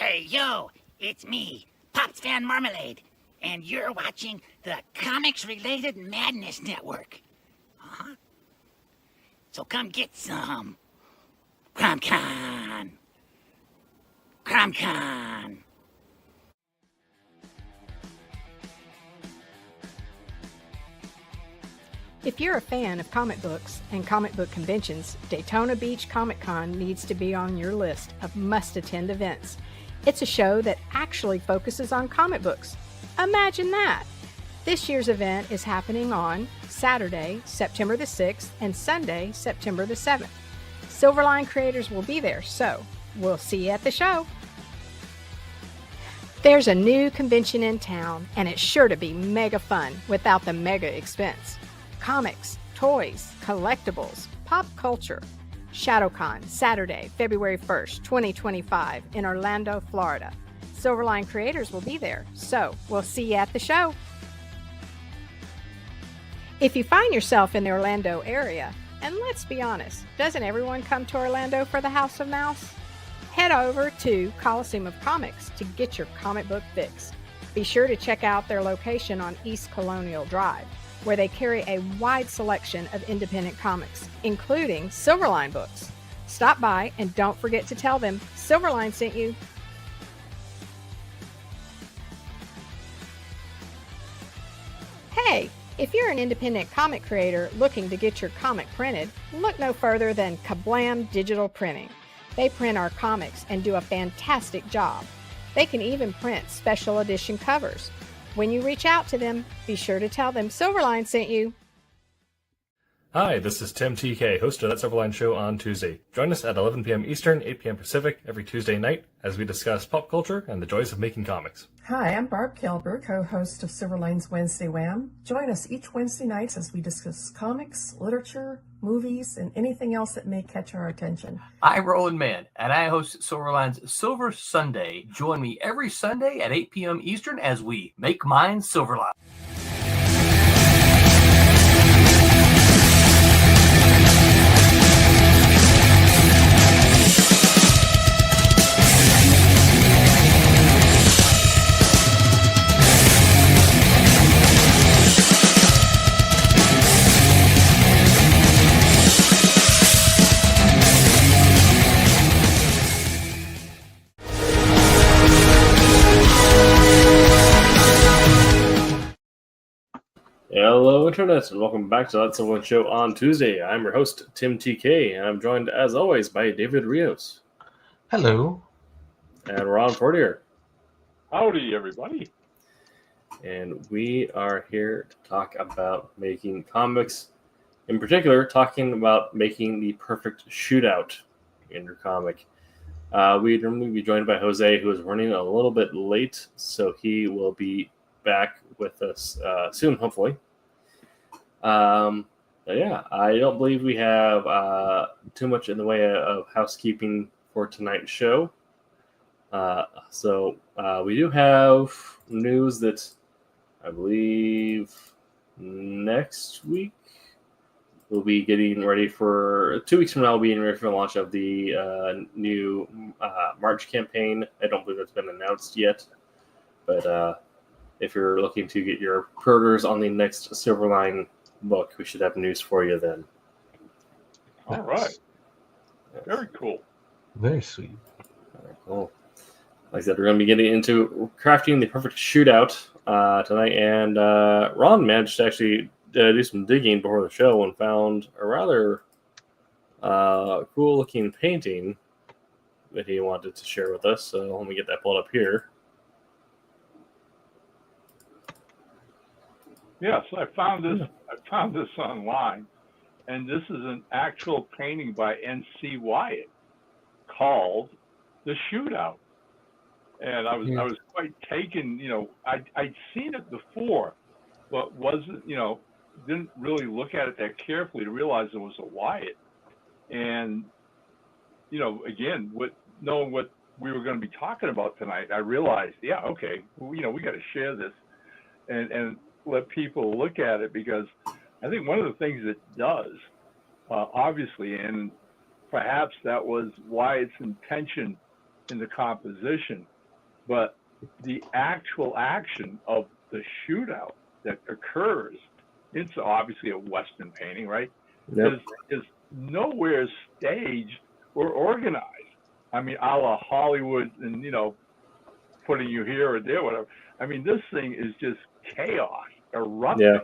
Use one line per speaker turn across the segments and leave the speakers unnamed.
Hey, yo, it's me, Pops Fan Marmalade, and you're watching the Comics-Related Madness Network. Uh-huh. So come get some. CromCon. CromCon.
If you're a fan of comic books and comic book conventions, Daytona Beach Comic Con needs to be on your list of must-attend events. It's a show that actually focuses on comic books. Imagine that! This year's event is happening on Saturday, September the 6th, and Sunday, September the 7th. Silverline creators will be there, so we'll see you at the show. There's a new convention in town, and it's sure to be mega fun without the mega expense. Comics, toys, collectibles, pop culture. ShadowCon, Saturday, February 1st, 2025, in Orlando, Florida. Silverline creators will be there, so we'll see you at the show. If you find yourself in the Orlando area, and let's be honest, doesn't everyone come to Orlando for the House of Mouse? Head over to Coliseum of Comics to get your comic book fix. Be sure to check out their location on East Colonial Drive, where they carry a wide selection of independent comics, including Silverline books. Stop by and don't forget to tell them Silverline sent you. Hey, if you're an independent comic creator looking to get your comic printed, look no further than Kablam Digital Printing. They print our comics and do a fantastic job. They can even print special edition covers. When you reach out to them, be sure to tell them Silverline sent you.
Hi, this is Tim TK, host of That Silverline Show on Tuesday. Join us at 11 p.m. Eastern, 8 p.m. Pacific every Tuesday night as we discuss pop culture and the joys of making comics.
Hi, I'm Barb Gilbert, co-host of Silverline's Wednesday Wham. Join us each Wednesday night as we discuss comics, literature, movies, and anything else that may catch our attention.
I'm Roland Mann, and I host Silverline's Silver Sunday. Join me every Sunday at 8 p.m. Eastern as we make mine Silverline.
Hello, Internet, and welcome back to That Silverline Show on Tuesday. I'm your host, Tim TK, and I'm joined, as always, by David Rios.
Hello.
And Ron Fortier.
Howdy, everybody.
And we are here to talk about making comics. In particular, talking about making the perfect shootout in your comic. We'd normally be joined by Jose, who is running a little bit late, so he will be back with us soon, hopefully. But yeah, I don't believe we have too much in the way of housekeeping for tonight's show. So we do have news that I believe next week we'll be getting ready for 2 weeks from now. We'll be getting ready for the launch of the new March campaign. I don't believe it's been announced yet, but if you're looking to get your pre-orders on the next Silverline book, we should have news for you then.
All right. Very cool.
Very sweet.
Very cool. Like I said, we're going to be getting into crafting the perfect shootout tonight, and Ron managed to actually do some digging before the show and found a rather cool-looking painting that he wanted to share with us. So let me get that pulled up here.
Yes, I found this online, and this is an actual painting by N.C. Wyatt called "The Shootout," and I was quite taken. You know, I'd seen it before, but didn't really look at it that carefully to realize it was a Wyatt. And again, knowing what we were going to be talking about tonight, I realized, yeah, okay, we got to share this and let people look at it, because I think one of the things it does, obviously, and perhaps that was Wyatt's intention in the composition, but the actual action of the shootout that occurs, it's obviously a Western painting, right?
Yep.
Is nowhere staged or organized. I mean, a la Hollywood and, putting you here or there, whatever. I mean, this thing is just chaos erupting,
Yeah.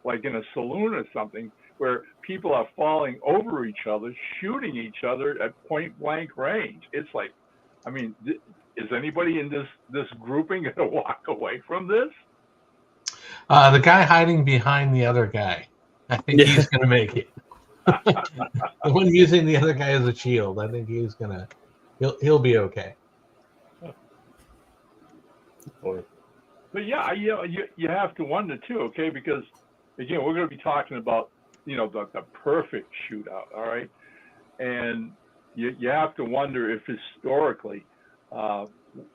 like in a saloon or something, where people are falling over each other, shooting each other at point blank range. It's like, I mean, is anybody in this grouping going to walk away from this?
The guy hiding behind the other guy. I think he's going to make it. The one using the other guy as a shield. I think he'll be okay.
But yeah, you have to wonder too, okay? Because again, we're going to be talking about the perfect shootout, all right? And you have to wonder if historically,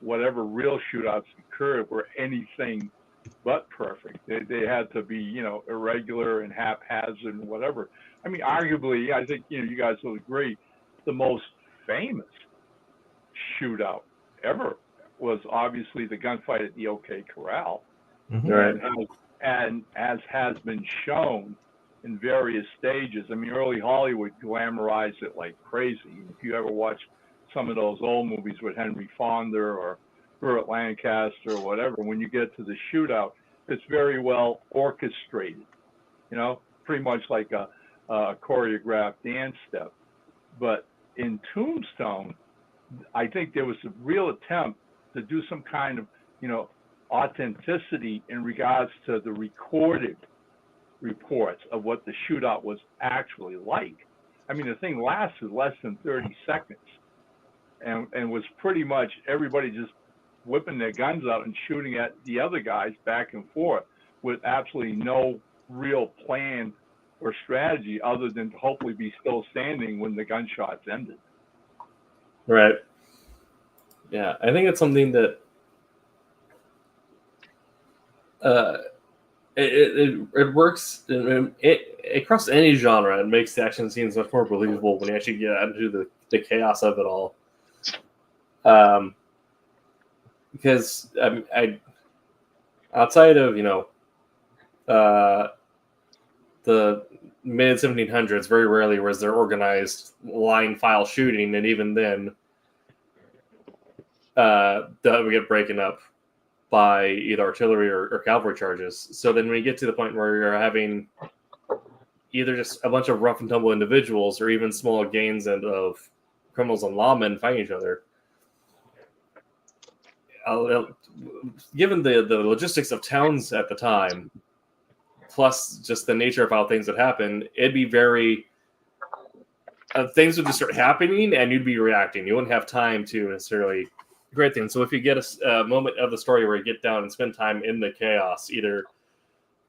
whatever real shootouts occurred were anything but perfect. They had to be irregular and haphazard and whatever. I mean, arguably, I think you guys will agree, the most famous shootout ever was obviously the gunfight at the OK Corral.
Mhm.
Right.
And as has been shown in various stages, I mean, early Hollywood glamorized it like crazy. If you ever watch some of those old movies with Henry Fonda or Burt Lancaster or whatever, when you get to the shootout, it's very well orchestrated, pretty much like a choreographed dance step. But in Tombstone, I think there was a real attempt to do some kind of, authenticity in regards to the recorded reports of what the shootout was actually like. I mean, the thing lasted less than 30 seconds and was pretty much everybody just whipping their guns out and shooting at the other guys back and forth with absolutely no real plan or strategy other than to hopefully be still standing when the gunshots ended.
Right. Yeah, I think it's something that it works across any genre. It makes the action scenes much more believable when you actually get into the chaos of it all. Because I outside of the mid 1700s, very rarely was there organized line file shooting, and even then, that would get broken up by either artillery or cavalry charges. So then when you get to the point where you're having either just a bunch of rough and tumble individuals or even small gangs of criminals and lawmen fighting each other, given the logistics of towns at the time, plus just the nature of how things would happen, it'd be very... things would just start happening and you'd be reacting. You wouldn't have time to necessarily... Great thing. So if you get a moment of the story where you get down and spend time in the chaos, either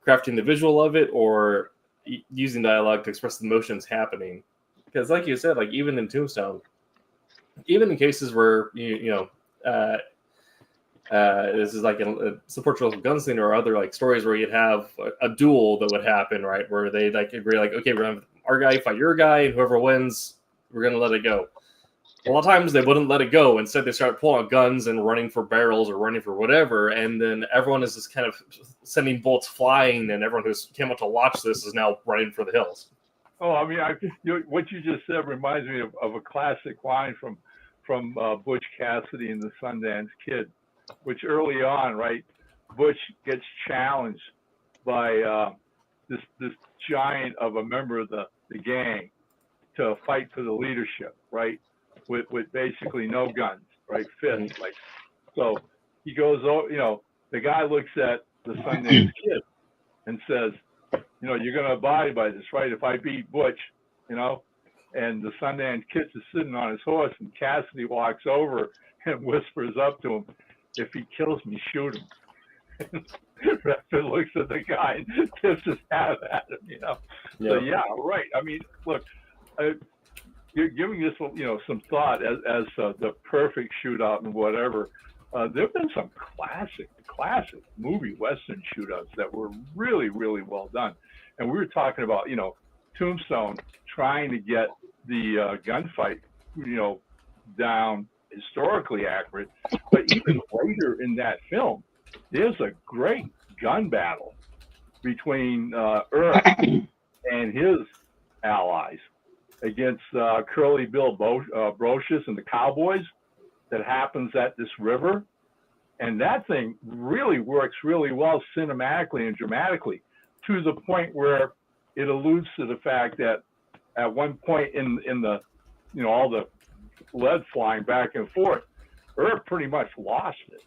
crafting the visual of it or using dialogue to express the emotions happening, because like you said, like even in Tombstone, even in cases where this is like a Portugal gunslinger or other like stories where you'd have a duel that would happen, right, where they like agree like, okay, we're gonna have our guy fight your guy, and whoever wins, we're gonna let it go. A lot of times they wouldn't let it go. Instead, they start pulling out guns and running for barrels or running for whatever. And then everyone is just kind of sending bolts flying, and everyone who's came out to watch this is now running for the hills.
Oh, I mean, what you just said reminds me of a classic line from Butch Cassidy and the Sundance Kid, which early on, right, Butch gets challenged by this giant of a member of the gang to fight for the leadership, right? With basically no guns, right? Fists, like. So he goes, the guy looks at the Sundance Kid and says, you're going to abide by this, right? If I beat Butch, and the Sundance Kid is sitting on his horse, and Cassidy walks over and whispers up to him, if he kills me, shoot him. Raptor looks at the guy and tips his hat at him,
Yeah.
So yeah, right. I mean, look, you're giving this, some thought as the perfect shootout and whatever. There have been some classic movie Western shootouts that were really, really well done. And we were talking about, Tombstone trying to get the gunfight, down historically accurate, but even later in that film, there's a great gun battle between Earth and his allies against Curly Bill Brocious and the Cowboys that happens at this river. And that thing really works really well cinematically and dramatically, to the point where it alludes to the fact that at one point in the, all the lead flying back and forth, Earth pretty much lost it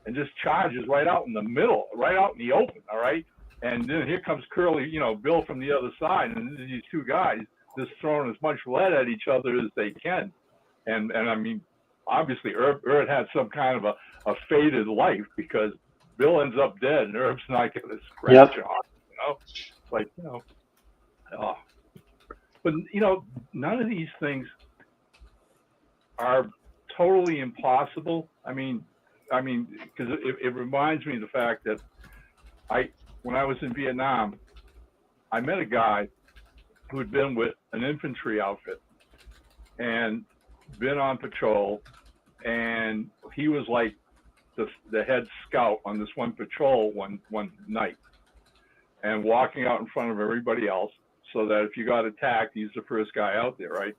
and just charges right out in the middle, right out in the open, all right? And then here comes Curly, Bill from the other side, and these two guys just throwing as much lead at each other as they can. And I mean, obviously Earth had some kind of a fated life, because Bill ends up dead and Earth's not going to scratch on, like, oh. But, none of these things are totally impossible. I mean, because it reminds me of the fact that when I was in Vietnam, I met a guy who had been with an infantry outfit and been on patrol, and he was like the head scout on this one patrol one night, and walking out in front of everybody else, so that if you got attacked, he's the first guy out there, right?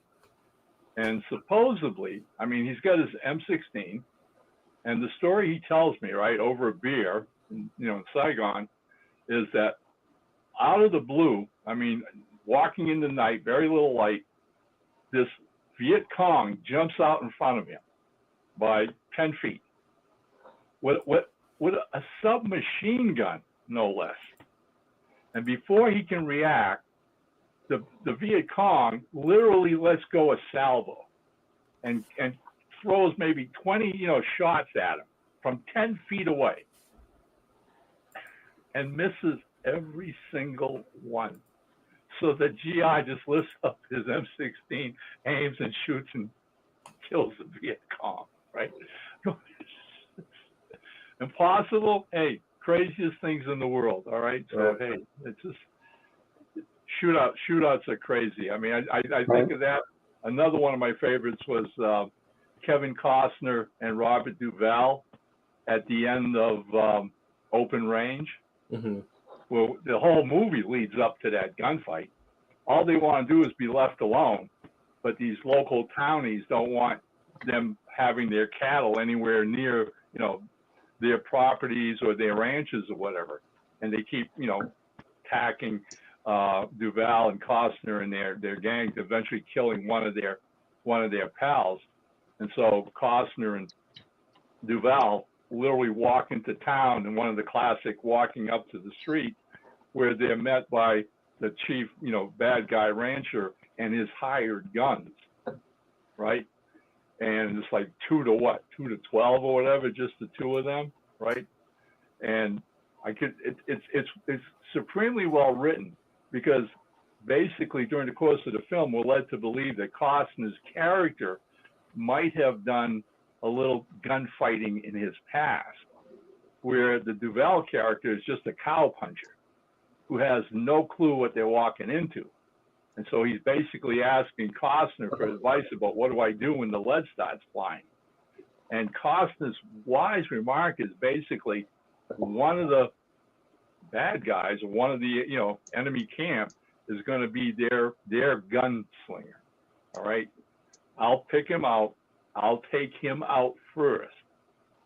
And supposedly, I mean, he's got his M16, and the story he tells me, right, over a beer, in Saigon, is that out of the blue, I mean, walking in the night, very little light, this Viet Cong jumps out in front of him by 10 feet with a submachine gun, no less. And before he can react, the Viet Cong literally lets go a salvo and throws maybe 20 shots at him from 10 feet away, and misses every single one. So the GI just lifts up his M16, aims and shoots and kills the Viet Cong, right? Impossible? Hey, craziest things in the world, all right? So, hey, it's just shootouts are crazy. I mean, I think of that. Another one of my favorites was Kevin Costner and Robert Duvall at the end of Open Range. Mm-hmm. Well, the whole movie leads up to that gunfight. All they want to do is be left alone, but these local townies don't want them having their cattle anywhere near, their properties or their ranches or whatever, and they keep, attacking Duvall and Costner and their gangs, eventually killing one of their pals. And so Costner and Duvall literally walk into town in one of the classic walking up to the street, where they're met by the chief, bad guy rancher and his hired guns, right? And it's like 2 to 12 or whatever, just the two of them, right? And it's supremely well written, because basically during the course of the film, we're led to believe that Costner's character might have done a little gunfighting in his past, where the Duvall character is just a cowpuncher who has no clue what they're walking into. And so he's basically asking Costner for advice about, what do I do when the lead starts flying? And Costner's wise remark is basically, one of the bad guys or one of the enemy camp is going to be their gunslinger. All right, I'll pick him out. I'll take him out first,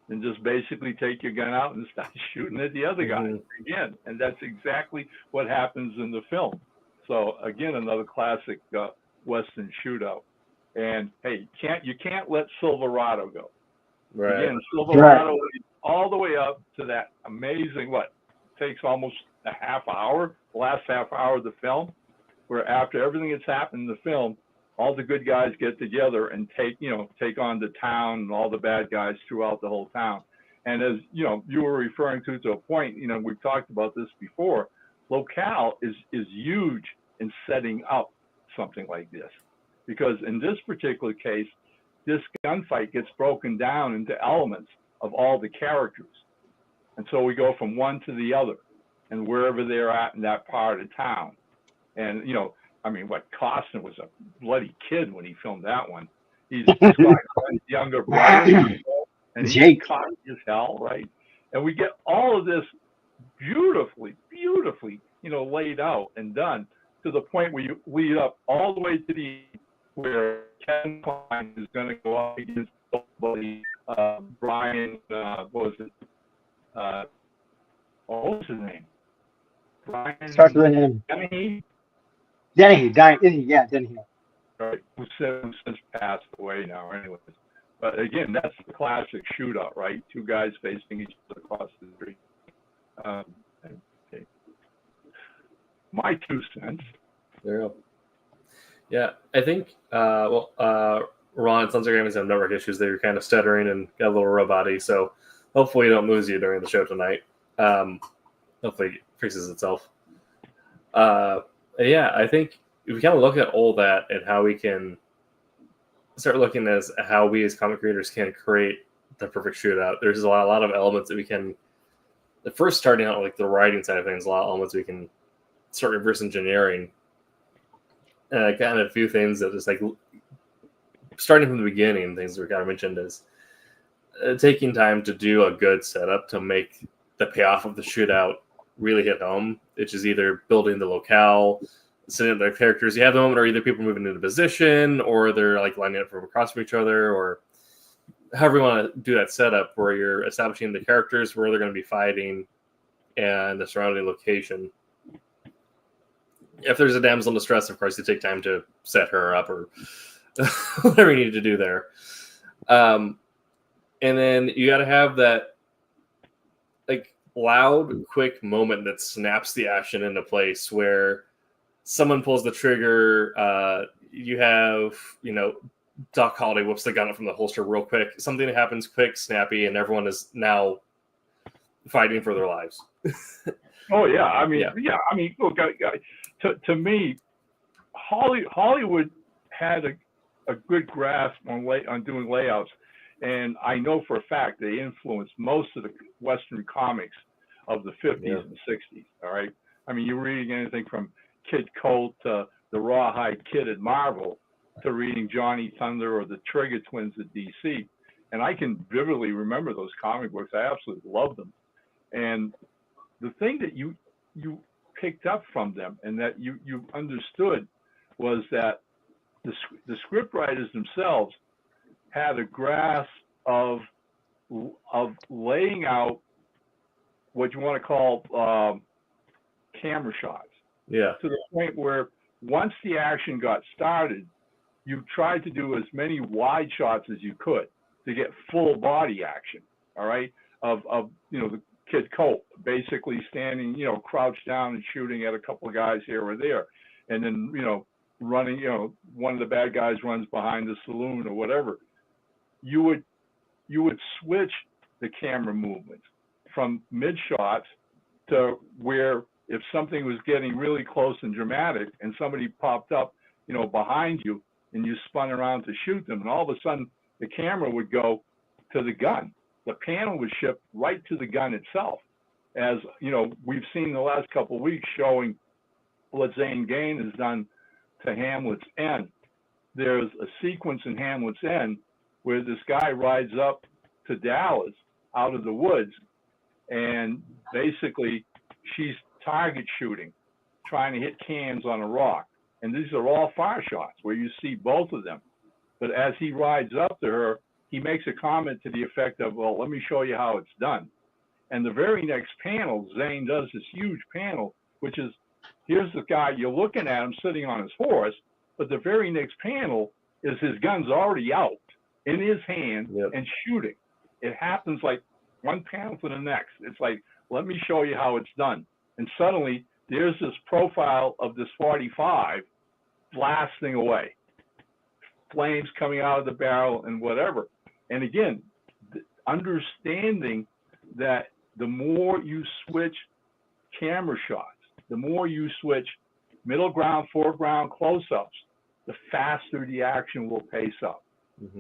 and just basically take your gun out and start shooting at the other guy again. And that's exactly what happens in the film. So again, another classic Western shootout. And hey, you can't let Silverado go. Right. Again, Silverado all the way up to that amazing, takes almost a half hour, the last half hour of the film, where after everything that's happened in the film, all the good guys get together and take on the town and all the bad guys throughout the whole town. And as you were referring to a point, we've talked about this before, locale is huge in setting up something like this, because in this particular case, this gunfight gets broken down into elements of all the characters. And so we go from one to the other and wherever they're at in that part of town. And, Costner was a bloody kid when he filmed that one. He's described by his younger brother, and he's
Jake.
cocky as hell, right? And we get all of this beautifully, laid out and done to the point where you lead up all the way to the where Kevin Kline is going to go up against somebody, Brian, what was it? What was his name? Brian
Starts with an M.
Dennehy,
Dennehy. Dennehy.
right? Who since passed away now, anyways. But again, that's the classic shootout, right? Two guys facing each other across the street. Okay. My 2 cents.
There you go. Yeah, I think, Ron, it sounds like you're having some network issues there. You're kind of stuttering and got a little robot-y, so hopefully we don't lose you during the show tonight. Hopefully it fixes itself. Yeah, I think if we kind of look at all that and how we can start looking as how we as comic creators can create the perfect shootout, there's a lot of elements that we can, the first starting out like the writing side of things, a lot of elements we can start reverse engineering. Kind of a few things that just like starting from the beginning, things that we kind of mentioned is taking time to do a good setup to make the payoff of the shootout really hit home, which is either building the locale, setting up their characters. You have the moment where either people moving into position or they're like lining up from across from each other, or however you want to do that setup where you're establishing the characters, where they're going to be fighting, and the surrounding location. If there's a damsel in distress, of course, you take time to set her up or whatever you need to do there. And then you got to have that like loud, quick moment that snaps the action into place where someone pulls the trigger. You have, Doc Holliday whips the gun up from the holster real quick. Something that happens quick, snappy, and everyone is now fighting for their lives.
Oh yeah, I mean, look, to me, Hollywood had a good grasp on doing layouts, and I know for a fact they influenced most of the Western comics of the 50s and 60s. All right, I mean, you're reading anything from Kid Colt to the Rawhide Kid at Marvel to reading Johnny Thunder or the Trigger Twins at DC, and I can vividly remember those comic books. I absolutely loved them, and the thing that you picked up from them and that you understood was that the script writers themselves had a grasp of laying out what you want to call camera shots.
Yeah.
To the point where once the action got started, you tried to do as many wide shots as you could to get full body action. All right, of the Kid Colt basically standing, crouched down and shooting at a couple of guys here or there, and then running, one of the bad guys runs behind the saloon or whatever. You would switch the camera movement from mid shots to where if something was getting really close and dramatic and somebody popped up, behind you and you spun around to shoot them, and all of a sudden the camera would go to the gun. The panel was shipped right to the gun itself. As we've seen the last couple of weeks showing what Zane Gain has done to Hamlet's End. There's a sequence in Hamlet's End where this guy rides up to Dallas out of the woods, and basically she's target shooting, trying to hit cans on a rock. And these are all fire shots where you see both of them. But as he rides up to her, he makes a comment to the effect of, well, let me show you how it's done. And the very next panel, Zane does this huge panel, which is, here's the guy, you're looking at him sitting on his horse, but the very next panel is his gun's already out in his hand and shooting. It happens like one panel to the next. It's like, let me show you how it's done. And suddenly there's this profile of this 45 blasting away, flames coming out of the barrel and whatever. And again, understanding that the more you switch camera shots, the more you switch middle ground, foreground, close-ups, the faster the action will pace up.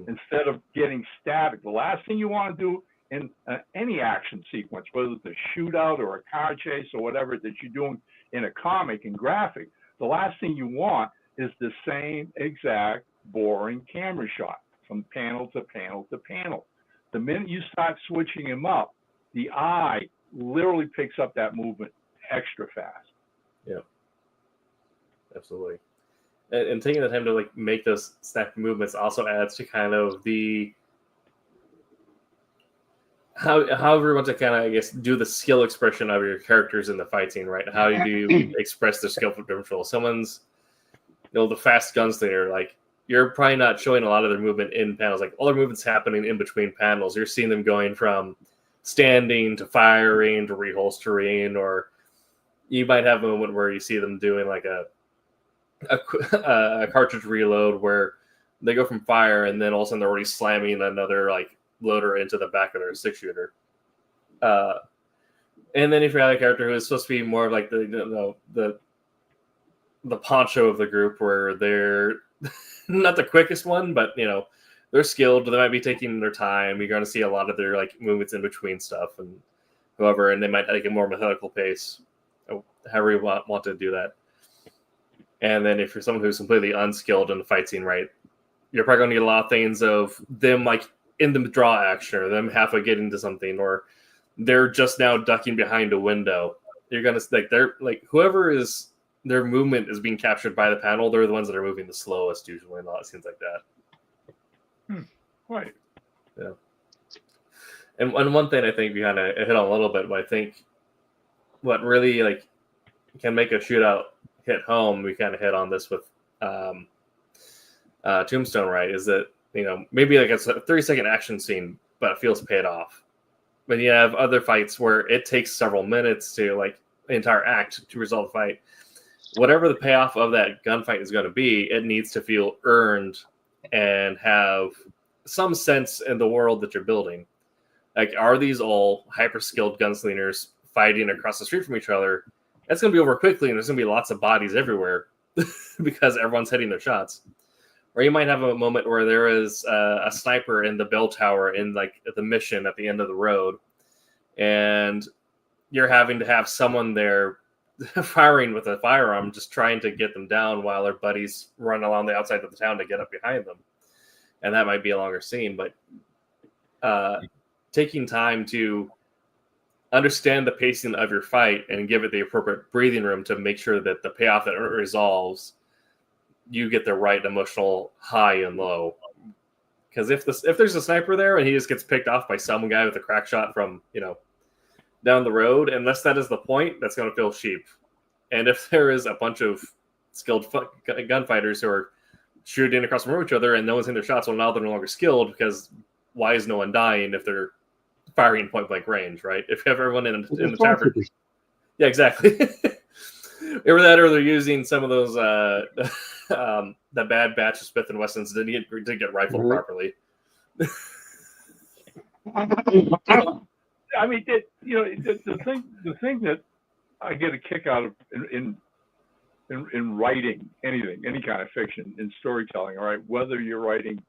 Instead of getting static. The last thing you want to do in any action sequence, whether it's a shootout or a car chase or whatever that you're doing in a comic and graphic, the last thing you want is the same exact boring camera shot. from panel to panel to panel. The minute you start switching them up, the eye literally picks up that movement extra fast.
Yeah, absolutely. And taking the time to like make those snap movements also adds to kind of the however you want to kind of, I guess, do the skill expression of your characters in the fight scene, right? How do you express their skill potential? Someone's, the fast gunslinger, like, you're probably not showing a lot of their movement in panels. Like, all their movement's happening in between panels. You're seeing them going from standing to firing to reholstering, or you might have a moment where you see them doing like a cartridge reload where they go from fire and then all of a sudden they're already slamming another like loader into the back of their 6-shooter. And then if you have a character who is supposed to be more of like the poncho of the group, where they're not the quickest one, but they're skilled. They might be taking their time. You're going to see a lot of their like movements in between stuff and whoever, and they might take a more methodical pace, however you want to do that. And then if you're someone who's completely unskilled in the fight scene, right, you're probably going to get a lot of things of them like in the draw action, or them halfway getting to something, or they're just now ducking behind a window. You're going to like, they're like, whoever is their movement is being captured by the panel, they're the ones that are moving the slowest usually, and a lot of scenes like that.
Right.
Yeah. And one thing I think we kind of hit on a little bit, but I think what really like can make a shootout hit home, we kind of hit on this with Tombstone, right, is that maybe like it's a 30-second action scene, but it feels paid off. But you have other fights where it takes several minutes to like the entire act to resolve the fight. Whatever the payoff of that gunfight is going to be, it needs to feel earned and have some sense in the world that you're building. Like, are these all hyper skilled gunslingers fighting across the street from each other? That's going to be over quickly, and there's going to be lots of bodies everywhere because everyone's hitting their shots. Or you might have a moment where there is a sniper in the bell tower in like the mission at the end of the road, and you're having to have someone there firing with a firearm, just trying to get them down while their buddies run along the outside of the town to get up behind them. And that might be a longer scene, but taking time to understand the pacing of your fight and give it the appropriate breathing room to make sure that the payoff that it resolves, you get the right emotional high and low. Because if there's a sniper there and he just gets picked off by some guy with a crack shot from down the road, unless that is the point, that's going to feel cheap. And if there is a bunch of skilled gunfighters who are shooting across from each other and no one's hitting their shots, well, now they're no longer skilled, because why is no one dying if they're firing point blank range, right? If you have everyone in the tavern, yeah, exactly. Either that, or they're using some of those the bad batch of Smith and Wessons didn't get rifled properly.
I mean, the thing that I get a kick out of in writing anything, any kind of fiction, in storytelling, all right, whether you're writing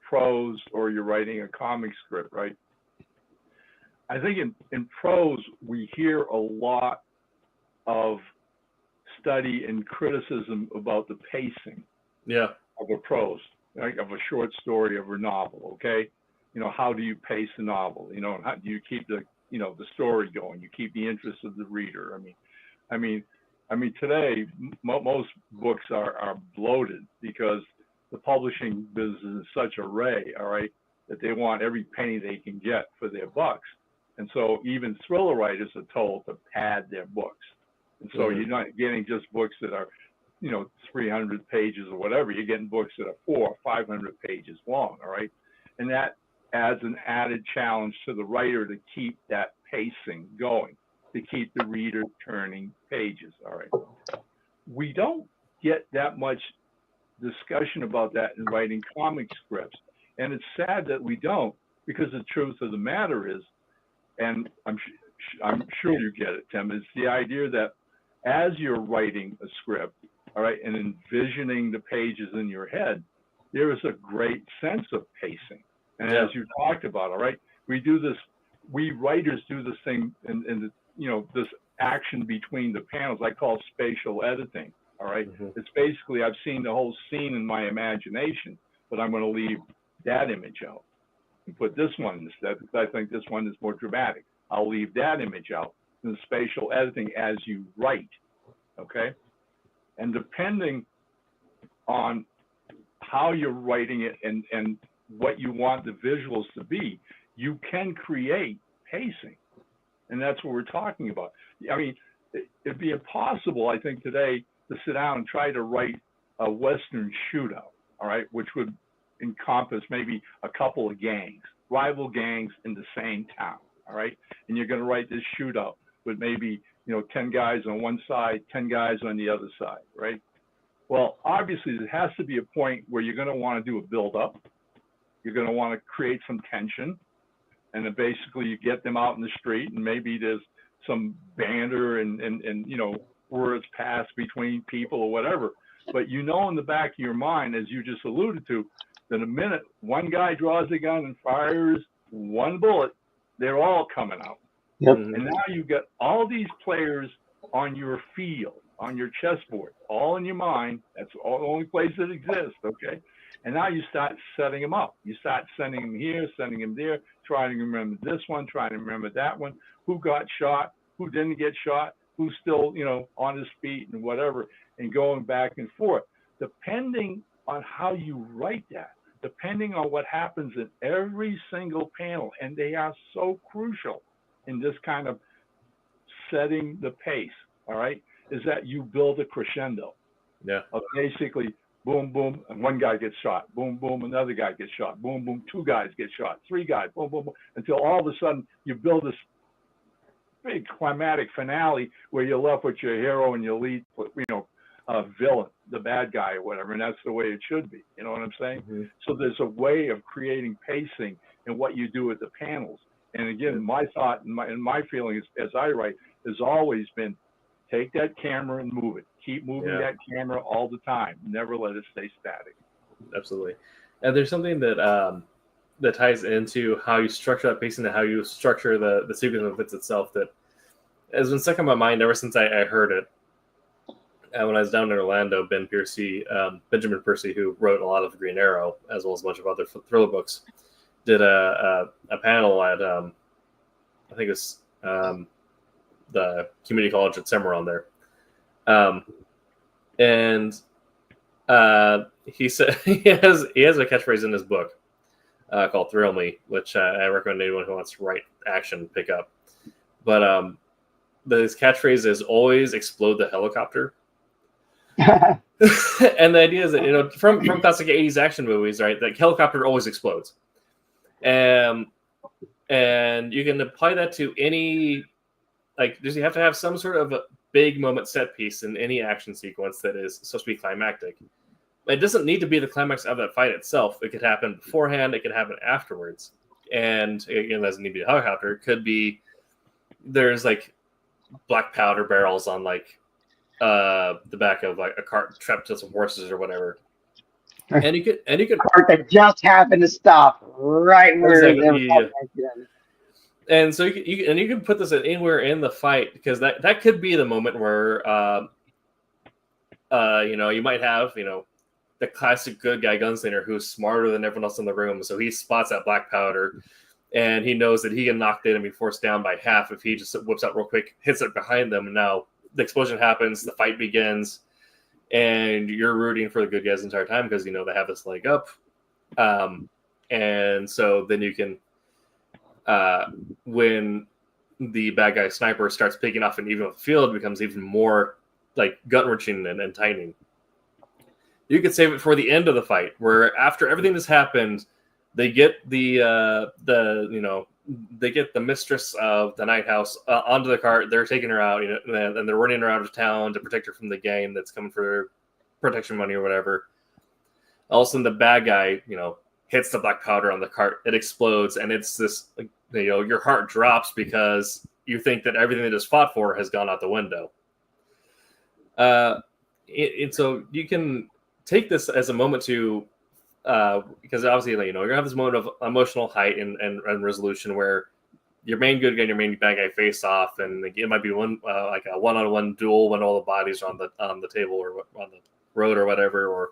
prose or you're writing a comic script, right? I think in prose, we hear a lot of study and criticism about the pacing of a prose, right? Of a short story, of a novel, okay? How do you pace a novel? How do you keep the story going? You keep the interest of the reader. I mean, today, most books are bloated because the publishing business is such a ray, all right, that they want every penny they can get for their bucks. And so even thriller writers are told to pad their books. And so you're not getting just books that are, 300 pages or whatever. You're getting books that are 400 or 500 pages long, all right? And that adds an added challenge to the writer to keep that pacing going, to keep the reader turning pages, all right? We don't get that much discussion about that in writing comic scripts. And it's sad that we don't, because the truth of the matter is, and I'm sure you get it, Tim, is the idea that as you're writing a script, all right, and envisioning the pages in your head, there is a great sense of pacing. And as you talked about, all right, we writers do this thing in this action between the panels I call spatial editing, all right? It's basically, I've seen the whole scene in my imagination, but I'm going to leave that image out and put this one instead because I think this one is more dramatic. I'll leave that image out in the spatial editing as you write, okay? And depending on how you're writing it and what you want the visuals to be, you can create pacing. And that's what we're talking about. I mean, it'd be impossible, I think, today to sit down and try to write a Western shootout, all right, which would encompass maybe a couple of gangs, rival gangs in the same town, all right? And you're going to write this shootout with maybe, 10 guys on one side, 10 guys on the other side, right? Well, obviously, there has to be a point where you're going to want to do a build-up. You're going to want to create some tension. And then basically you get them out in the street and maybe there's some banter and words pass between people or whatever. But in the back of your mind, as you just alluded to, that the minute one guy draws a gun and fires one bullet, they're all coming out.
Yep.
And now you've got all these players on your field, on your chessboard, all in your mind. That's all the only place that exists, okay? And now you start setting them up. You start sending them here, sending them there, trying to remember this one, trying to remember that one, who got shot, who didn't get shot, who's still, on his feet and whatever, and going back and forth. Depending on how you write that, depending on what happens in every single panel, and they are so crucial in this kind of setting the pace, all right, is that you build a crescendo.
Yeah.
Of basically, boom, boom, and one guy gets shot. Boom, boom, another guy gets shot. Boom, boom, two guys get shot. Three guys, boom, boom, boom, until all of a sudden you build this big climatic finale where you're left with your hero and your lead, villain, the bad guy or whatever, and that's the way it should be. You know what I'm saying?
Mm-hmm.
So there's a way of creating pacing in what you do with the panels. And again, my thought and my feeling is, as I write, has always been, take that camera and move it. Keep moving that camera all the time. Never let it stay static.
Absolutely. And there's something that that ties into how you structure that pacing and how you structure the sequence of events itself that has been stuck in my mind ever since I heard it. When I was down in Orlando, Benjamin Percy, who wrote a lot of Green Arrow, as well as a bunch of other thriller books, did a panel at, I think it was the community college at Cimarron there. And he said he has a catchphrase in his book called "Thrill Me," which I recommend anyone who wants to write action pick up. But his catchphrase is "always explode the helicopter." And the idea is that from classic 80s action movies, right, that helicopter always explodes, and you can apply that to any, does you have to have some sort of a big moment set piece in any action sequence that is supposed to be climactic. It doesn't need to be the climax of that fight itself. It could happen beforehand. It could happen afterwards. And again, it doesn't need to be a helicopter. It could be there's black powder barrels on the back of a cart trapped to some horses or whatever. And you could
cart that just happened to stop right where
exactly, And so you can put this anywhere in the fight, because that could be the moment where you might have the classic good guy gunslinger who's smarter than everyone else in the room, so he spots that black powder and he knows that he can knock the enemy force down by half if he just whips out real quick, hits it behind them, and now the explosion happens, the fight begins, and you're rooting for the good guys the entire time because they have this leg up, and so then you can. When the bad guy sniper starts picking off and even the field becomes even more gut-wrenching and tightening. You could save it for the end of the fight, where after everything has happened, they get the mistress of the night house onto the cart. They're taking her out, and they're running her out of town to protect her from the gang that's coming for protection money or whatever. All of a sudden, the bad guy, hits the black powder on the cart. It explodes, and it's this, your heart drops because you think that everything they just fought for has gone out the window. And so you can take this as a moment to, because obviously, you're gonna have this moment of emotional height and resolution where your main good guy and your main bad guy face off, and it might be a one-on-one duel when all the bodies are on the table or on the road or whatever, or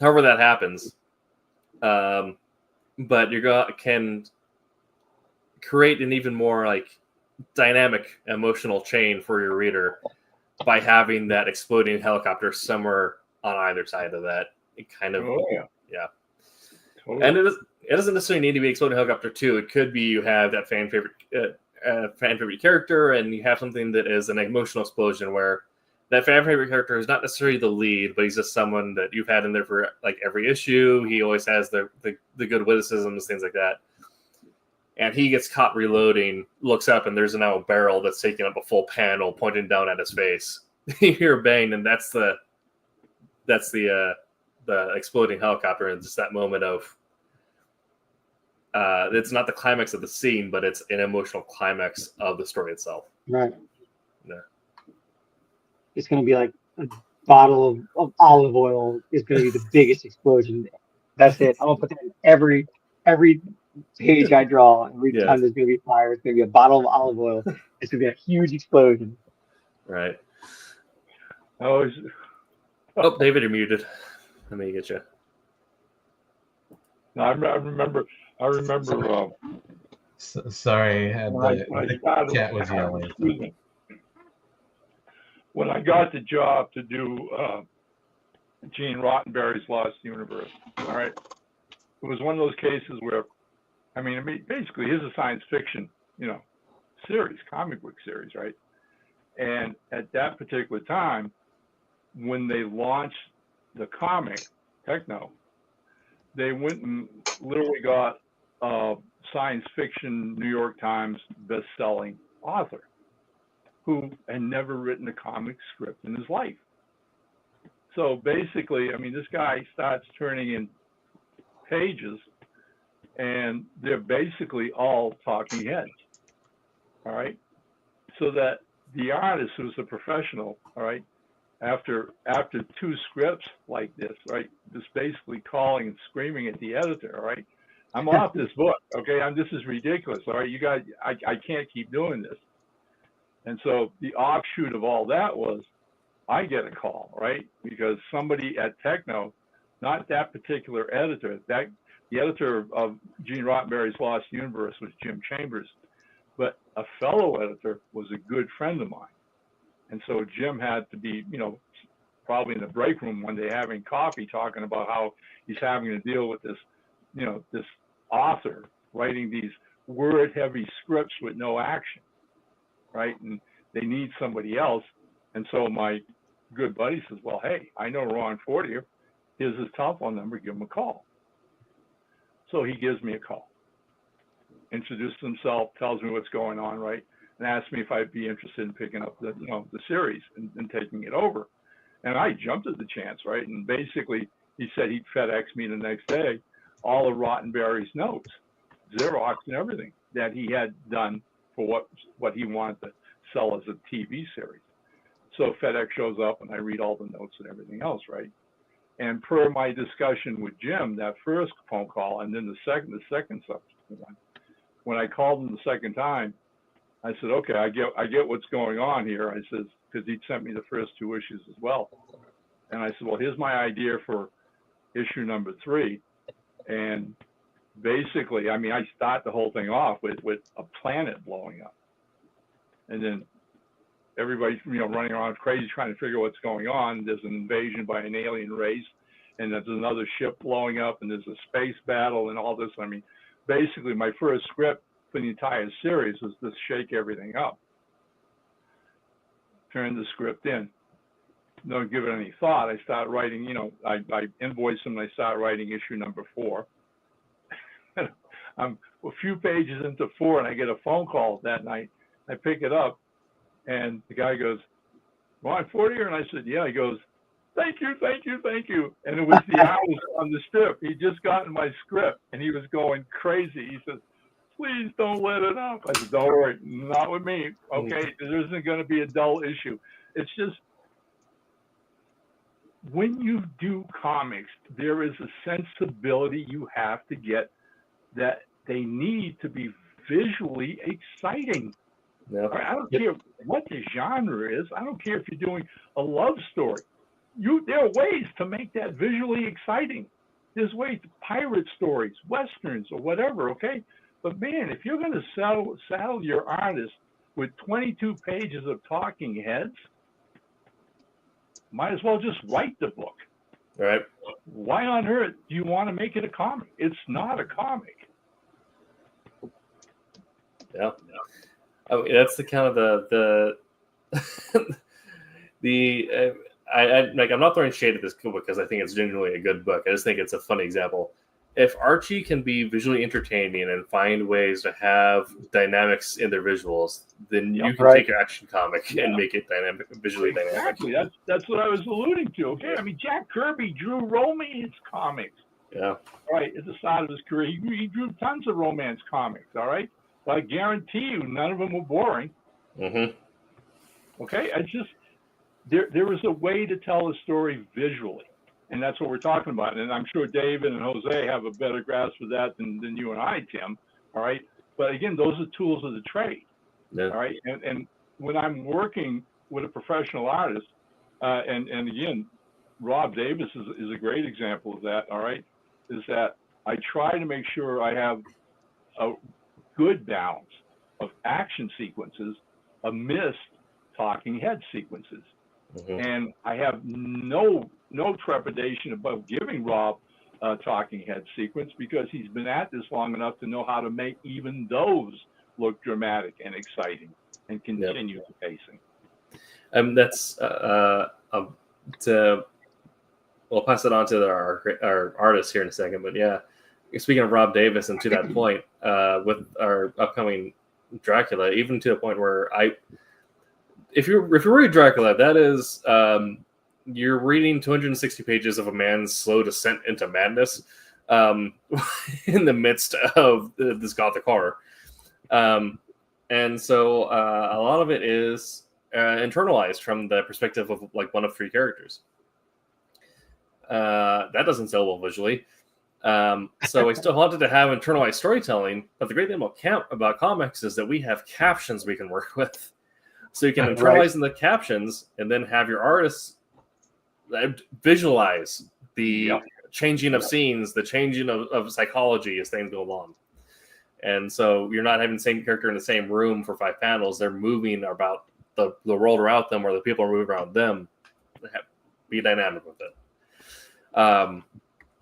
however that happens. but can create an even more like dynamic emotional chain for your reader by having that exploding helicopter somewhere on either side of that. It kind of, yeah. Totally. And it doesn't necessarily need to be exploding helicopter too. It could be you have that fan favorite character, and you have something that is an emotional explosion where that fan favorite character is not necessarily the lead, but he's just someone that you've had in there for like every issue. He always has the good witticisms, things like that. And he gets caught reloading, looks up, and there's now a barrel that's taking up a full panel, pointing down at his face. You hear a bang, and that's the exploding helicopter, and just that moment of it's not the climax of the scene, but it's an emotional climax of the story itself.
Right.
Yeah.
It's going to be like a bottle of olive oil is going to be the biggest explosion. That's it. I'm going to put that in every page I draw. Every time there's going to be fire, it's going to be a bottle of olive oil. It's going to be a huge explosion.
Right.
Oh,
David, you're muted. Let me get you.
No, I remember.
Sorry, the cat was yelling.
When I got the job to do Gene Roddenberry's Lost Universe, all right, it was one of those cases where, I mean, basically, here's a science fiction, series, comic book series, right? And at that particular time, when they launched the comic, Techno, they went and literally got a science fiction New York Times best-selling author who had never written a comic script in his life. So basically, I mean, this guy starts turning in pages, and they're basically all talking heads, all right? So that the artist, who's a professional, all right, after 2 scripts like this, right, just basically calling and screaming at the editor, all right, I'm off this book, okay, this is ridiculous, all right, you guys, I can't keep doing this. And so the offshoot of all that was, I get a call, right, because somebody at Techno, not that particular editor, the editor of Gene Roddenberry's Lost Universe was Jim Chambers, but a fellow editor was a good friend of mine. And so Jim had to be, probably in the break room one day having coffee, talking about how he's having to deal with this, this author writing these word-heavy scripts with no action, right? And they need somebody else. And so my good buddy says, well, hey, I know Ron Fortier. Here's his telephone number. Give him a call. So he gives me a call, introduces himself, tells me what's going on, right? And asked me if I'd be interested in picking up the series and taking it over. And I jumped at the chance, right? And basically, he said he'd FedEx me the next day all of Roddenberry's notes, Xerox and everything that he had done for what he wanted to sell as a TV series. So FedEx shows up, and I read all the notes and everything else, right? And per my discussion with Jim, that first phone call, and then the second subsequent one, when I called him the second time, I said, okay, I get what's going on here. I said, because he'd sent me the first 2 issues as well. And I said, well, here's my idea for issue number 3. And basically, I mean, I start the whole thing off with a planet blowing up. And then everybody's, running around crazy trying to figure what's going on. There's an invasion by an alien race, and there's another ship blowing up, and there's a space battle and all this. I mean, basically, my first script for the entire series was to shake everything up. Turn the script in. Don't give it any thought. I start writing, I invoice them, and I start writing issue number 4. I'm a few pages into 4, and I get a phone call that night. I pick it up, and the guy goes, Ron Fortier? And I said, yeah. He goes, thank you. And it was the artist on the strip. He just gotten my script, and he was going crazy. He says, please don't let it up. I said, don't worry, not with me. Okay, there isn't going to be a dull issue. It's just, when you do comics, there is a sensibility you have to get that they need to be visually exciting. Yep. I don't care what the genre is. I don't care if you're doing a love story. There are ways to make that visually exciting. There's ways, pirate stories, westerns, or whatever. Okay, but man, if you're going to saddle your artist with 22 pages of talking heads, might as well just write the book.
Right.
Why on earth do you want to make it a comic? It's not a comic.
Yeah. I mean, that's the kind of the I'm not throwing shade at this book because I think it's genuinely a good book. I just think it's a funny example. If Archie can be visually entertaining and find ways to have dynamics in their visuals, then you can take your action comic and make it visually dynamic.
Exactly. That's what I was alluding to. Okay. I mean, Jack Kirby drew romance comics.
Yeah.
Right. At the start of his career, he drew tons of romance comics. All right. But I guarantee you, none of them were boring.
Mm-hmm.
Okay. I just there was a way to tell a story visually. And that's what we're talking about. And I'm sure David and Jose have a better grasp of that than you and I, Tim. All right. But again, those are tools of the trade.
Yeah.
All right. And when I'm working with a professional artist, and again, Rob Davis is a great example of that. All right. Is that I try to make sure I have a good balance of action sequences amidst talking head sequences.
Mm-hmm.
And I have no trepidation about giving Rob a talking head sequence because he's been at this long enough to know how to make even those look dramatic and exciting and continue the pacing.
That's we'll pass it on to our artists here in a second. But yeah, speaking of Rob Davis, and to that point, with our upcoming Dracula, even to a point where if you read Dracula, that is you're reading 260 pages of a man's slow descent into madness in the midst of this gothic horror. And so a lot of it is internalized from the perspective of like one of three characters. That doesn't sell well visually. So I still wanted to have internalized storytelling, but the great thing about comics is that we have captions we can work with. So you can internalize in the captions and then have your artists visualize the changing of scenes, the changing of psychology as things go along. And so you're not having the same character in the same room for 5 panels. They're moving about the world around them, or the people are moving around them. Be dynamic with it.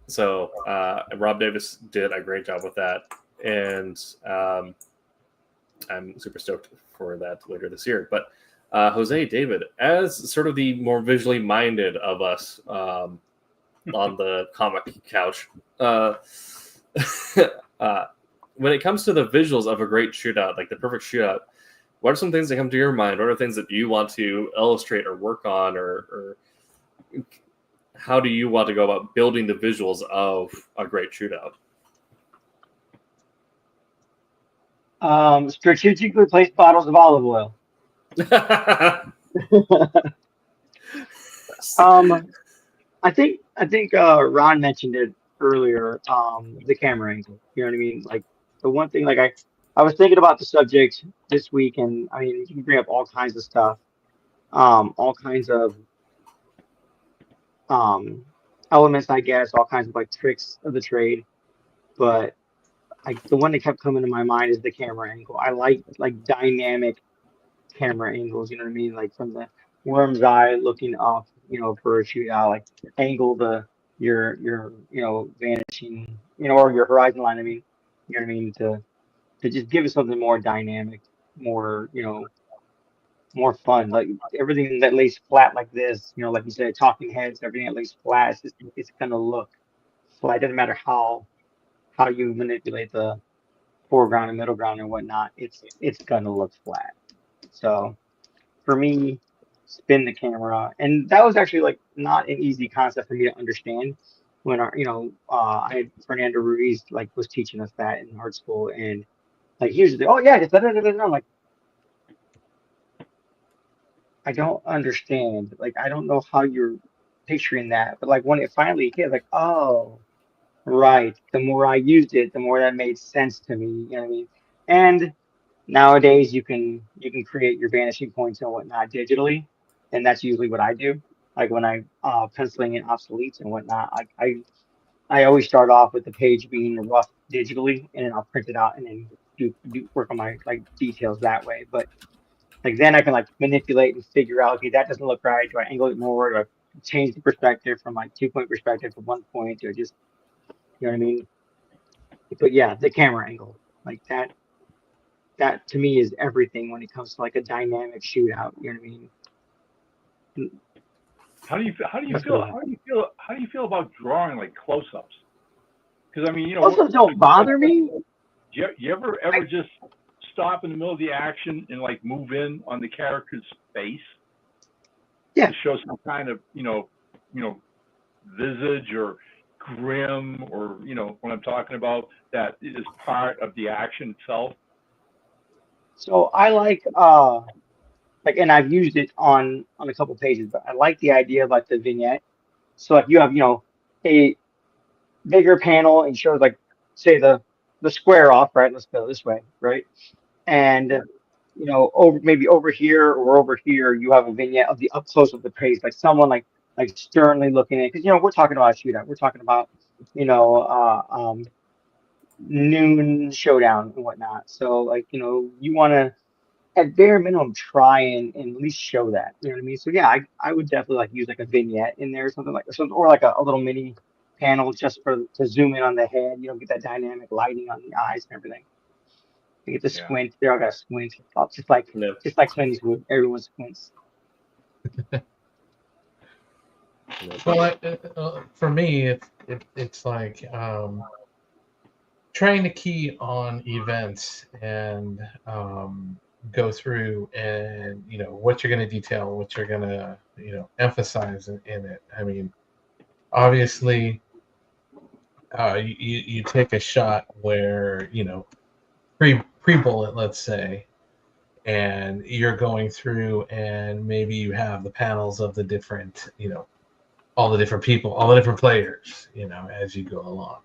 So Rob Davis did a great job with that. And I'm super stoked for that later this year. But Jose, David, as sort of the more visually minded of us on the comic couch, when it comes to the visuals of a great shootout, like the perfect shootout, what are some things that come to your mind? What are things that you want to illustrate or work on, or how do you want to go about building the visuals of a great shootout?
Strategically place bottles of olive oil. I think Ron mentioned it earlier. The camera angle. You know what I mean? Like the one thing, like I was thinking about the subject this week, and I mean, you can bring up all kinds of stuff, all kinds of elements, I guess, all kinds of like tricks of the trade. But the one that kept coming to my mind is the camera angle. I like dynamic camera angles, you know what I mean? Like from the worm's eye looking up, for a shootout, like angle your vanishing, or your horizon line, I mean, you know what I mean, to just give it something more dynamic, more, more fun. Like everything that lays flat like this, like you said, talking heads, everything that lays flat, it's gonna look flat. It doesn't matter how you manipulate the foreground and middle ground and whatnot, it's gonna look flat. So for me, spin the camera, and that was actually like not an easy concept for me to understand when I had Fernando Ruiz was teaching us that in art school, and he was like, oh yeah, I'm like, I don't understand, I don't know how you're picturing that, but when it finally hit, oh right, the more I used it, the more that made sense to me, you know what I mean? And nowadays, you can create your vanishing points and whatnot digitally, and that's usually what I do. Like when I penciling in obsoletes and whatnot, I always start off with the page being rough digitally, and then I'll print it out and then do work on my like details that way. But like then I can like manipulate and figure out, okay, that doesn't look right. Do I angle it more? Do I change the perspective from like 2 point perspective to 1 point, or just, you know what I mean? But yeah, the camera angle, like that to me is everything when it comes to like a dynamic shootout. You know what I mean?
How do you
That's
feel?
what I-
How do you feel about drawing like close-ups? Because I mean, you know,
Also, don't bother me.
you ever just stop in the middle of the action and like move in on the character's face?
Yeah.
To show some kind of visage or grim, or what I'm talking about, that is part of the action itself.
So I like and I've used it on a couple pages, but I like the idea of like the vignette. So like you have, a bigger panel and shows like, say, the square off, right? Let's go this way, right? And over here or over here, you have a vignette of the up close of the page, like someone like sternly looking at it, because we're talking about a shootout, we're talking about noon showdown and whatnot. So like you want to at bare minimum try and at least show that, you know what I mean? So yeah, I would definitely like use like a vignette in there, something like something, or like a little mini panel just to zoom in on the head, get that dynamic lighting on the eyes and everything. You get the squint. They all got squints. Just like Clint Eastwood, everyone squints.
Well, for me, it's like trying to key on events and go through and what you're going to detail, what you're going to emphasize in it. I mean, obviously, you take a shot where pre-bullet, let's say, and you're going through and maybe you have the panels of the different all the different people, all the different players, as you go along,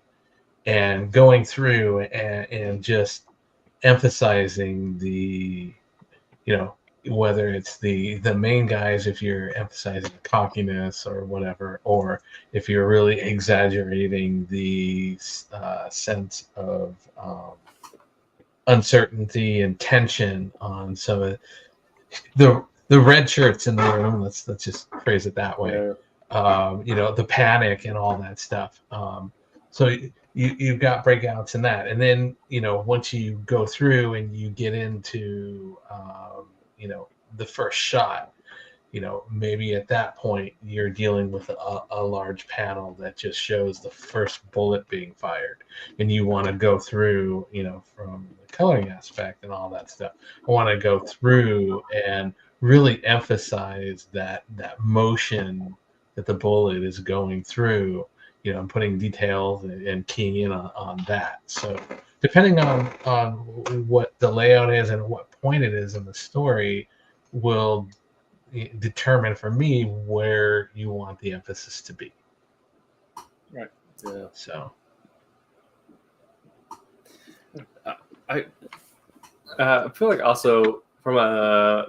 and going through and just emphasizing the whether it's the main guys, if you're emphasizing cockiness or whatever, or if you're really exaggerating the sense of uncertainty and tension on some of the red shirts in the room. Let's just phrase it that way. The panic and all that stuff. So you've got breakouts in that, and then once you go through and you get into the first shot, maybe at that point you're dealing with a large panel that just shows the first bullet being fired, and you want to go through from the coloring aspect and all that stuff. I want to go through and really emphasize that motion that the bullet is going through, and putting details and keying in on that. So depending on what the layout is and what point it is in the story will determine for me where you want the emphasis to be.
Right. Yeah.
So
I feel like also from a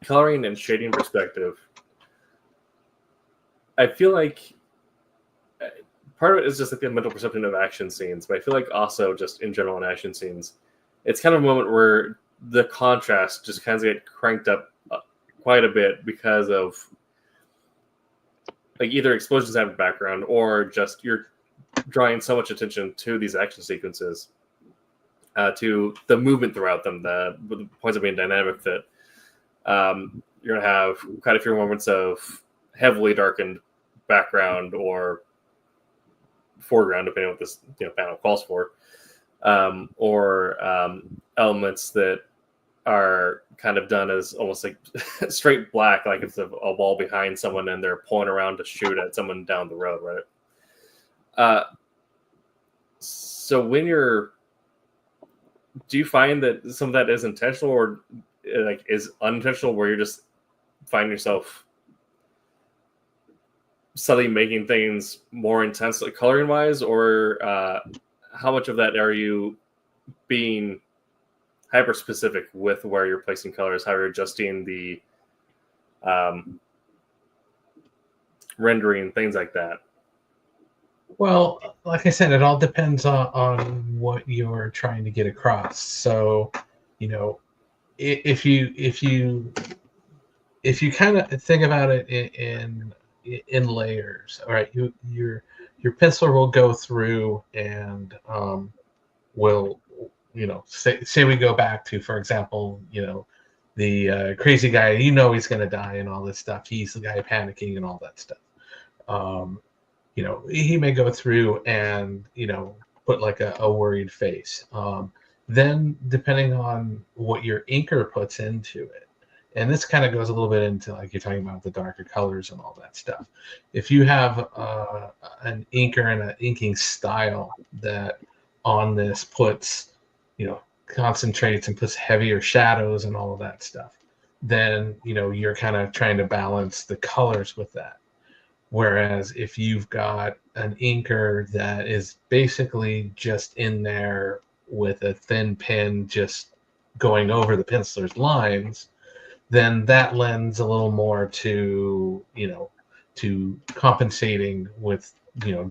coloring and shading perspective, I feel like part of it is just like the mental perception of action scenes, but I feel like also just in general in action scenes, it's kind of a moment where the contrast just kind of get cranked up quite a bit because of like either explosions have a background or just you're drawing so much attention to these action sequences, to the movement throughout them, the points of being dynamic, that you're going to have quite a few moments of heavily darkened background or foreground, depending on what this panel calls for, or elements that are kind of done as almost like straight black, like it's a wall behind someone and they're pulling around to shoot at someone down the road, right? So when do you find that some of that is intentional or like is unintentional, where you're just find yourself subtly making things more intense, like coloring wise, or how much of that are you being hyper specific with where you're placing colors, how you're adjusting the rendering, things like that?
Well, like I said, it all depends on what you're trying to get across. So, you know, if you kind of think about it in layers, all right, your pencil will go through and will, say we go back to, for example, the crazy guy, he's going to die and all this stuff. He's the guy panicking and all that stuff. Um, he may go through and put like a worried face. Then depending on what your inker puts into it, and this kind of goes a little bit into, like, you're talking about the darker colors and all that stuff. If you have an inker and an inking style that on this puts, concentrates and puts heavier shadows and all of that stuff, then you're kind of trying to balance the colors with that. Whereas if you've got an inker that is basically just in there with a thin pen just going over the penciler's lines, then that lends a little more to, to compensating with,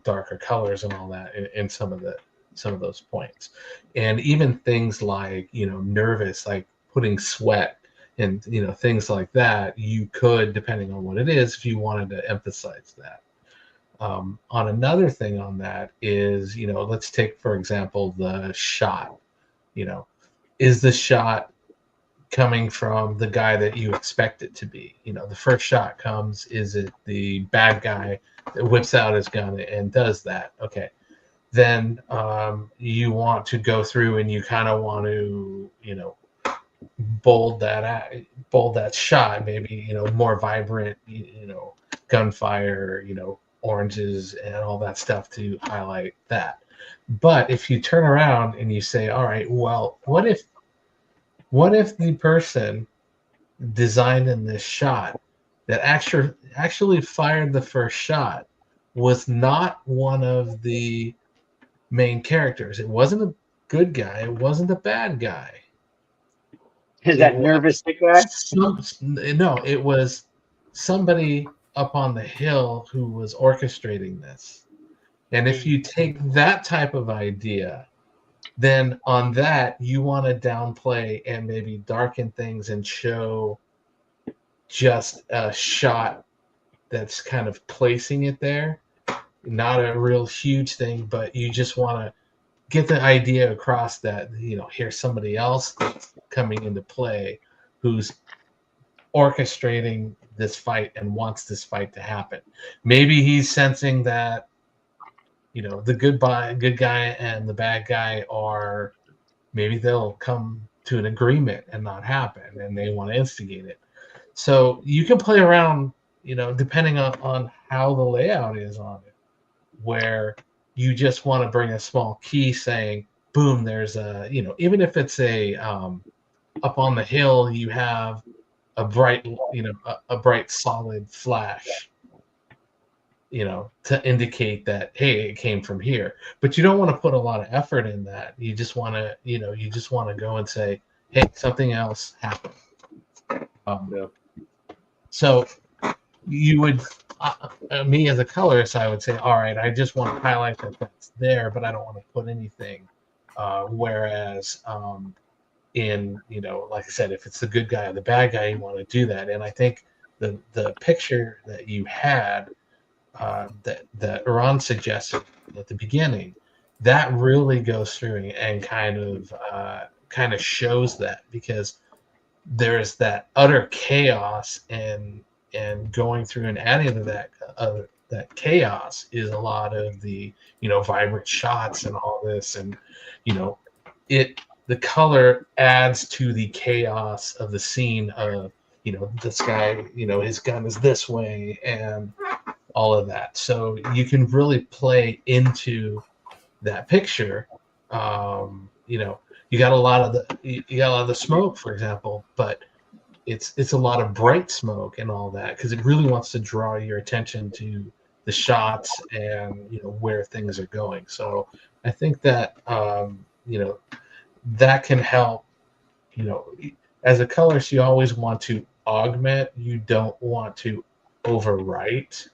darker colors and all that in some of those points. And even things like, nervous, like putting sweat and things like that, you could, depending on what it is, if you wanted to emphasize that. On another thing on that is, let's take, for example, the shot. Is the shot coming from the guy that you expect it to be? The first shot comes, is it the bad guy that whips out his gun and does that? Okay. Then you want to go through and you kind of want to, bold that shot, maybe more vibrant, gunfire, oranges and all that stuff to highlight that. But if you turn around and you say, all right, well, what if the person designed in this shot that actually fired the first shot was not one of the main characters? It wasn't a good guy, it wasn't a bad guy.
Is that nervous sick guy?
No, it was somebody up on the hill who was orchestrating this. And if you take that type of idea, then on that you want to downplay and maybe darken things and show just a shot that's kind of placing it there. Not a real huge thing, but you just want to get the idea across that, here's somebody else that's coming into play who's orchestrating this fight and wants this fight to happen. Maybe he's sensing that, the good guy and the bad guy are, maybe they'll come to an agreement and not happen, and they want to instigate it. So you can play around, depending on how the layout is on it, where you just want to bring a small key saying, boom, there's a, even if it's a up on the hill, you have a bright, a bright solid flash, to indicate that, hey, it came from here. But you don't want to put a lot of effort in that. You just want to, go and say, hey, something else happened. So you would, me as a colorist, I would say, all right, I just want to highlight that that's there, but I don't want to put anything. Whereas in, like I said, if it's the good guy or the bad guy, you want to do that. And I think the picture that you had, that Iran suggested at the beginning, that really goes through and kind of shows that, because there is that utter chaos, and going through and adding to that chaos is a lot of the vibrant shots and all this, and the color adds to the chaos of the scene of this guy, his gun is this way and all of that. So you can really play into that picture. You got a lot of the smoke, for example, but it's a lot of bright smoke and all that, because it really wants to draw your attention to the shots and where things are going. So I think that that can help. As a colorist, you always want to augment. You don't want to overwrite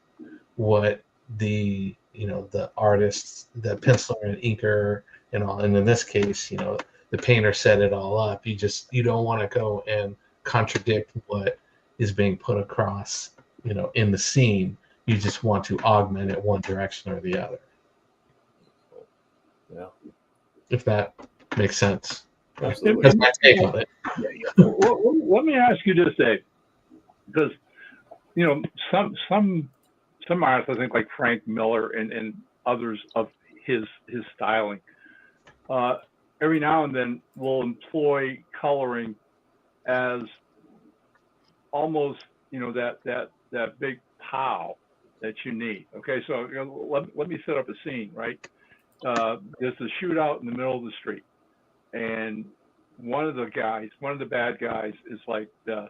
what the the artists, the penciler and inker and all. And in this case, the painter set it all up. You don't want to go and contradict what is being put across, in the scene. You just want to augment it one direction or the other.
Yeah.
If that makes sense.
Absolutely.
That's my take on it.
Let me ask you this, Dave, because some artists, I think like Frank Miller and others of his styling, every now and then will employ coloring as almost that big pow that you need. Okay, so let me set up a scene, right? There's a shootout in the middle of the street, and one of the bad guys is like the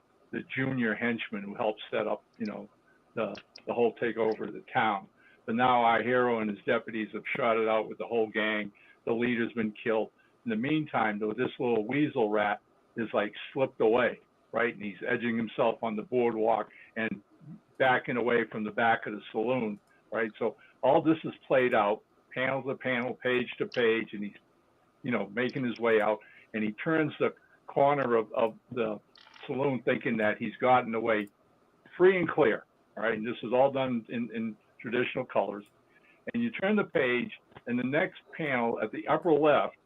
junior henchman who helped set up the whole takeover of the town. But now our hero and his deputies have shot it out with the whole gang. The leader's been killed. In the meantime, though, this little weasel rat is like slipped away, right? And he's edging himself on the boardwalk and backing away from the back of the saloon, right? So all this is played out, panel to panel, page to page, and he's, making his way out. And he turns the corner of the saloon thinking that he's gotten away free and clear, all right? And this is all done in traditional colors. And you turn the page, and the next panel at the upper left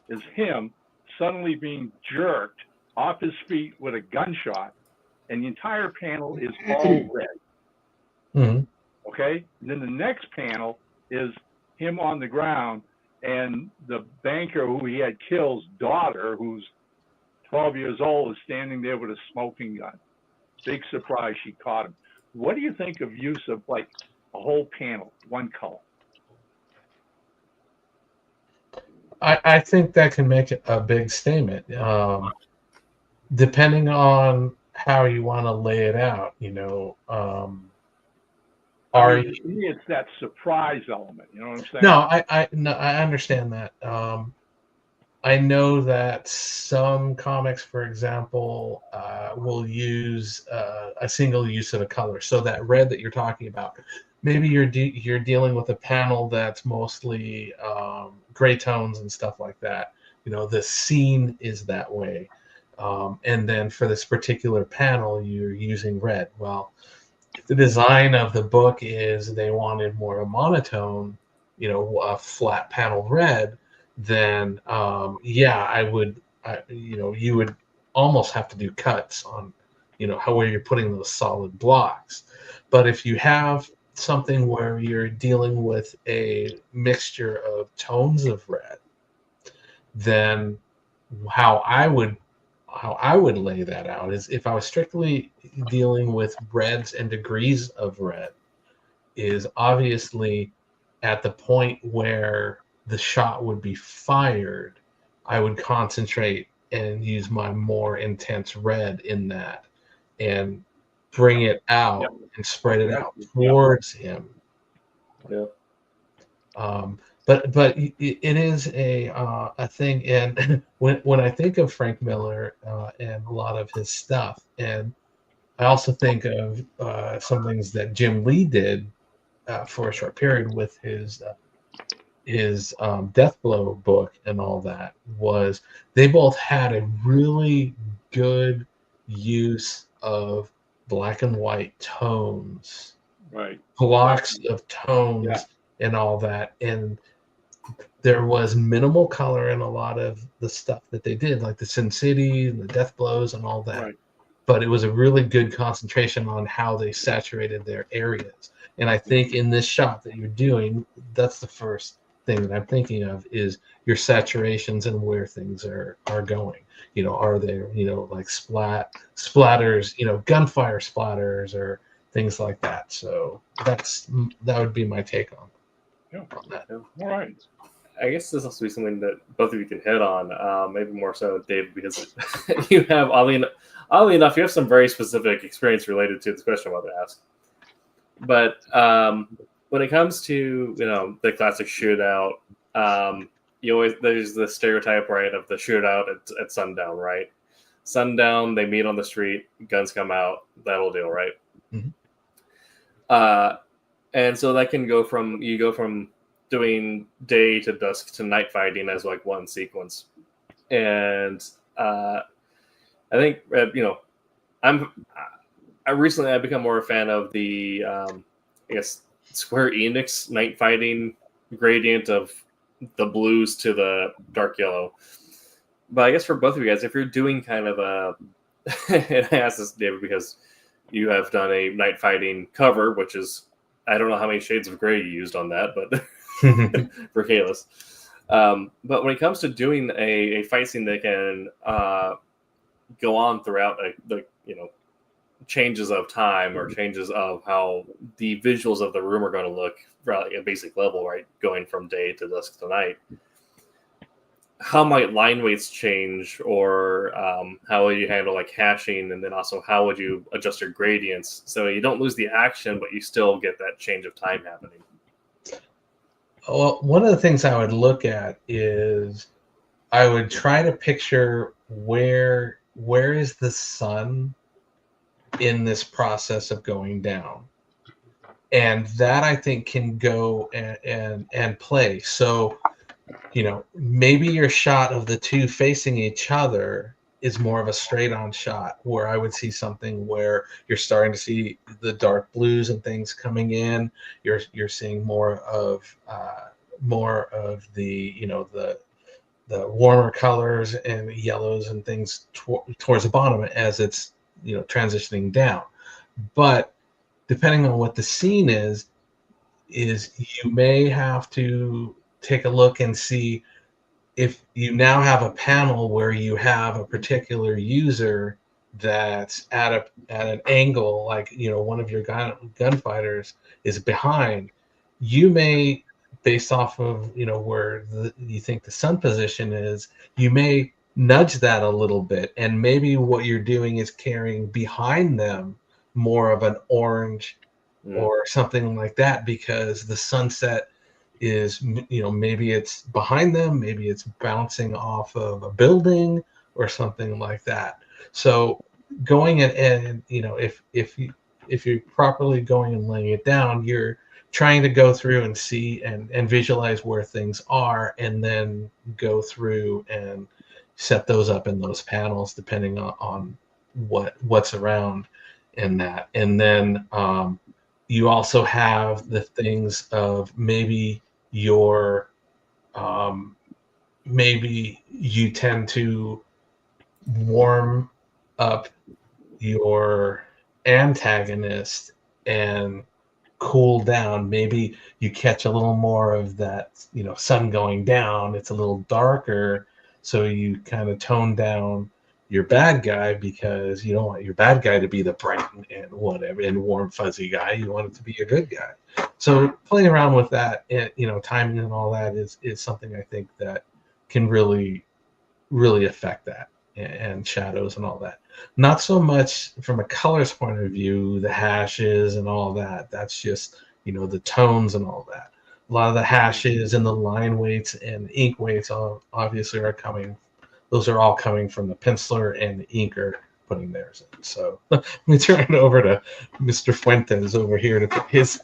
is him suddenly being jerked off his feet with a gunshot, and the entire panel is all red.
Mm-hmm.
Okay? And then the next panel is him on the ground, and the banker who he had killed's daughter, who's 12 years old, is standing there with a smoking gun. Big surprise, she caught him. What do you think of use of like a whole panel, one color?
I think that can make a big statement, depending on how you want to lay it out. To
me, it's that surprise element. You know what I'm saying?
No, I understand that. I know that some comics, for example, will use a single use of a color. So that red that you're talking about, maybe you're dealing with a panel that's mostly gray tones and stuff like that. The scene is that way, and then for this particular panel, you're using red. Well, if the design of the book is they wanted more a monotone, a flat panel red, then I would, you would almost have to do cuts on, where you're putting those solid blocks. But if you have something where you're dealing with a mixture of tones of red, then how I would lay that out is if I was strictly dealing with reds and degrees of red, is obviously at the point where the shot would be fired, I would concentrate and use my more intense red in that and bring it out and spread it out towards him.
Yeah.
But it is a thing, and when I think of Frank Miller and a lot of his stuff, and I also think of some things that Jim Lee did for a short period with his Death Blow book and all that, was they both had a really good use of black and white tones,
right?
Blocks of tones and all that, and there was minimal color in a lot of the stuff that they did, like the Sin City and the Death Blows and all that.
Right.
But it was a really good concentration on how they saturated their areas. And I think in this shot that you're doing, that's the first thing that I'm thinking of is your saturations and where things are going. Are there, like splatters, gunfire splatters or things like that. So that would be my take on that.
All right.
I guess this will be something that both of you can hit on, maybe more so Dave, because you have, oddly enough, you have some very specific experience related to this question I'm about to ask. But when it comes to, the classic shootout, there's the stereotype, right, of the shootout at sundown, right? Sundown, they meet on the street, guns come out, that'll deal, right?
Mm-hmm.
And so that can go from doing day to dusk to night fighting as like one sequence. And I think I recently I've become more a fan of the I guess Square Enix night fighting gradient of the blues to the dark yellow. But I guess for both of you guys, if you're doing kind of a and I asked this, David, because you have done a night fighting cover, which is I don't know how many shades of gray you used on that, but for Kalis. But when it comes to doing a fight scene that can go on throughout the changes of time or changes of how the visuals of the room are going to look at a basic level, right? Going from day to dusk to night. How might line weights change, or how would you handle like hashing, and then also how would you adjust your gradients so you don't lose the action, but you still get that change of time happening?
Well, one of the things I would look at is I would try to picture where is the sun in this process of going down, and that I think can go and play. So, maybe your shot of the two facing each other is more of a straight on shot, where I would see something where you're starting to see the dark blues and things coming in. You're seeing more of the warmer colors and yellows and things towards the bottom as it's transitioning down. But depending on what the scene is you may have to take a look and see if you now have a panel where you have a particular user that's at an angle, like one of your gunfighters is behind. You may, based off of where you think the sun position is, you may nudge that a little bit, and maybe what you're doing is carrying behind them more of an orange or something like that, because the sunset is maybe it's behind them, maybe it's bouncing off of a building or something like that. So going and if you're properly going and laying it down, you're trying to go through and see and visualize where things are, and then go through and set those up in those panels depending on what's around in that. And then you also have the things of maybe maybe you tend to warm up your antagonist and cool down. Maybe you catch a little more of that sun going down, it's a little darker, so you kind of tone down your bad guy, because you don't want your bad guy to be the bright and whatever and warm fuzzy guy. You want it to be a good guy. So playing around with that, timing and all that is something I think that can really affect that, and shadows and all that. Not so much from a colors point of view, the hashes and all that. That's just the tones and all that. A lot of the hashes and the line weights and ink weights obviously are coming. Those are all coming from the penciler and the inker putting theirs in. So let me turn it over to Mr. Fuentes over here to put his.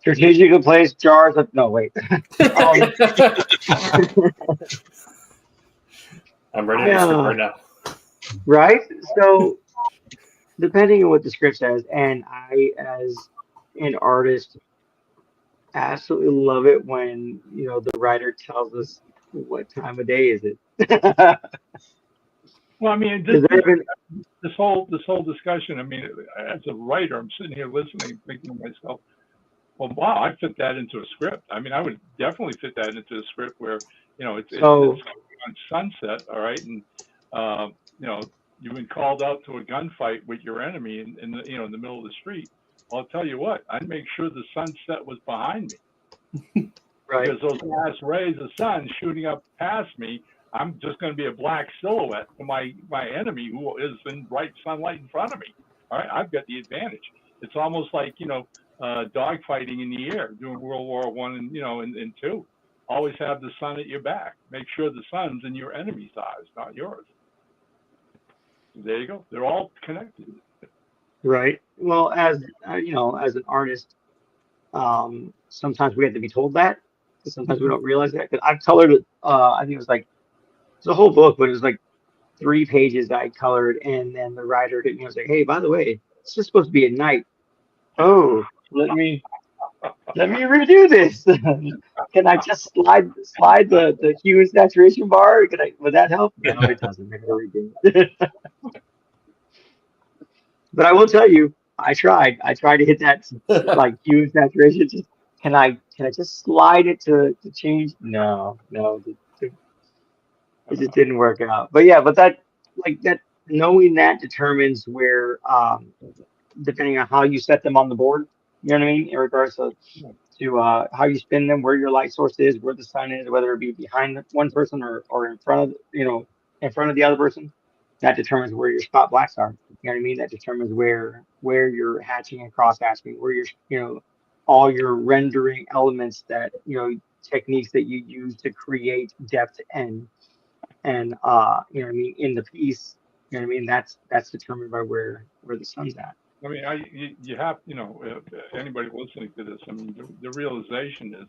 Strategically placed jars of no wait.
I'm ready to skip right now.
Right? So depending on what the script says, and I as an artist absolutely love it when the writer tells us what time of day is it.
Well, I mean, this whole discussion. I mean, as a writer, I'm sitting here listening, thinking to myself, well, wow, I fit that into a script. I mean, I would definitely fit that into a script where it's on sunset, all right, and you've been called out to a gunfight with your enemy in the middle of the street. Well, I'll tell you what, I'd make sure the sunset was behind me. Right. Because those last rays of sun shooting up past me, I'm just going to be a black silhouette to my enemy who is in bright sunlight in front of me. All right, I've got the advantage. It's almost like dogfighting in the air during World War I and II. Always have the sun at your back. Make sure the sun's in your enemy's eyes, not yours. There you go. They're all connected.
Right. Well, as as an artist, sometimes we have to be told that. 'Cause sometimes we don't realize that. Because I've colored, I think it was like it's a whole book, but it was like 3 pages that I colored, and then the writer hit me. Was like, "Hey, by the way, it's just supposed to be at night." Oh, let me redo this. Can I just slide the hue and saturation bar? Would that help? No, it doesn't. I gotta redo it. But I will tell you, I tried. I tried to hit that like hue and saturation. Just can I just slide it to change? No, no, it just didn't work out. But yeah, but that like that knowing that determines where depending on how you set them on the board, you know what I mean, in regards to how you spin them, where your light source is, where the sun is, whether it be behind one person or in front of in front of the other person. That determines where your spot blacks are. You know what I mean? That determines where you're hatching and cross hatching, where you're all your rendering elements that techniques that you use to create depth and you know what I mean in the piece. You know what I mean? That's determined by where the sun's at.
I mean, you have, if anybody listening to this, I mean, the realization is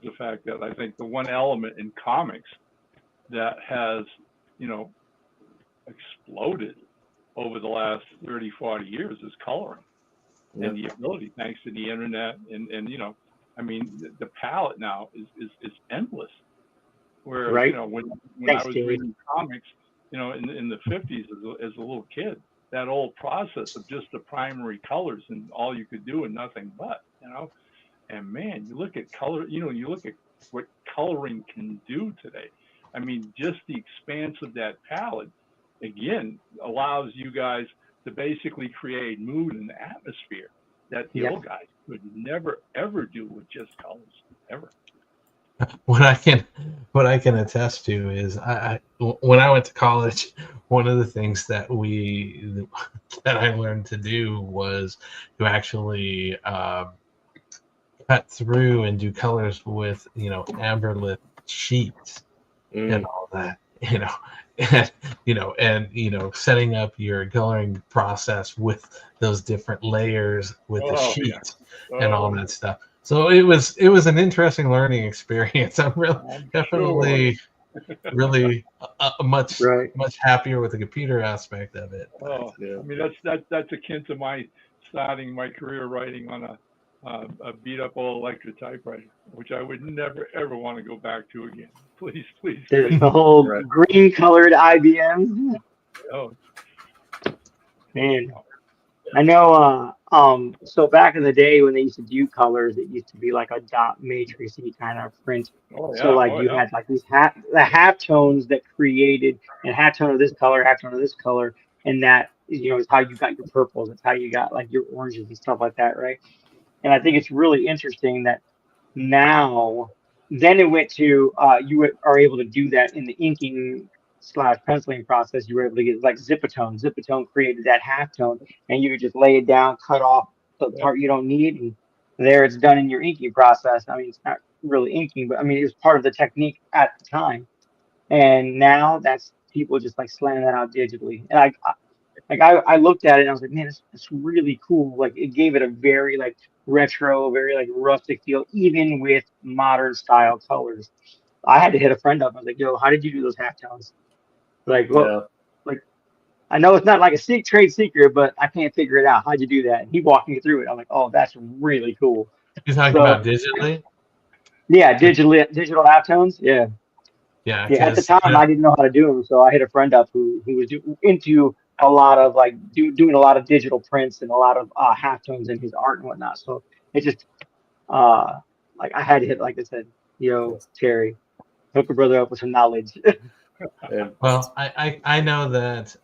the fact that I think the one element in comics that has, exploded over the last 30, 40 years is coloring. And the ability, thanks to the internet, and I mean, the palette now is endless. Where
Right.
When
Thanks,
I was
Steve.
reading comics, in the 50s as a little kid, that old process of just the primary colors and all you could do and nothing but, and man, you look at color, you look at what coloring can do today. I mean, just the expanse of that palette again allows you guys to basically create mood and atmosphere that the old guys could never ever do with just colors, ever.
What I can attest to is when I went to college, one of the things that I learned to do was to actually cut through and do colors with amber lit sheets and all that, and setting up your coloring process with those different layers with the sheets and all that stuff. So it was an interesting learning experience. I'm definitely really much happier with the computer aspect of it.
Oh, I mean that's akin to my starting my career writing on a beat up old electric typewriter, which I would never ever want to go back to again. Please.
There's the whole green colored IBM.
Oh,
man. I know, so back in the day when they used to do colors, it used to be like a dot matrixy kind of print. So like you had like these the half tones that created and half tone of this color, half tone of this color, and that is how you got your purples. It's how you got like your oranges and stuff like that, right? And I think it's really interesting that now, then it went to are able to do that in the inking / penciling process. You were able to get like Zipatone. Zipatone created that halftone, and you could just lay it down, cut off the part you don't need, and there it's done in your inking process. I mean, it's not really inking, but I mean, it was part of the technique at the time. And now that's people just like slamming that out digitally. And I looked at it and I was like, man, it's really cool. Like it gave it a very like retro, very like rustic feel, even with modern style colors. I had to hit a friend up. I was like, yo, how did you do those halftones? Like, well, like I know it's not like a trade secret, but I can't figure it out. How'd you do that? And he walked me through it. I'm like, oh, that's really cool.
You're talking about digitally?
Yeah, digital halftones. Yeah.
Yeah.
At the time, I didn't know how to do them, so I hit a friend up who was into a lot of like doing a lot of digital prints and a lot of halftones in his art and whatnot. So it just like I had to hit, like I said, Terry, hook a brother up with some knowledge.
Well, I know that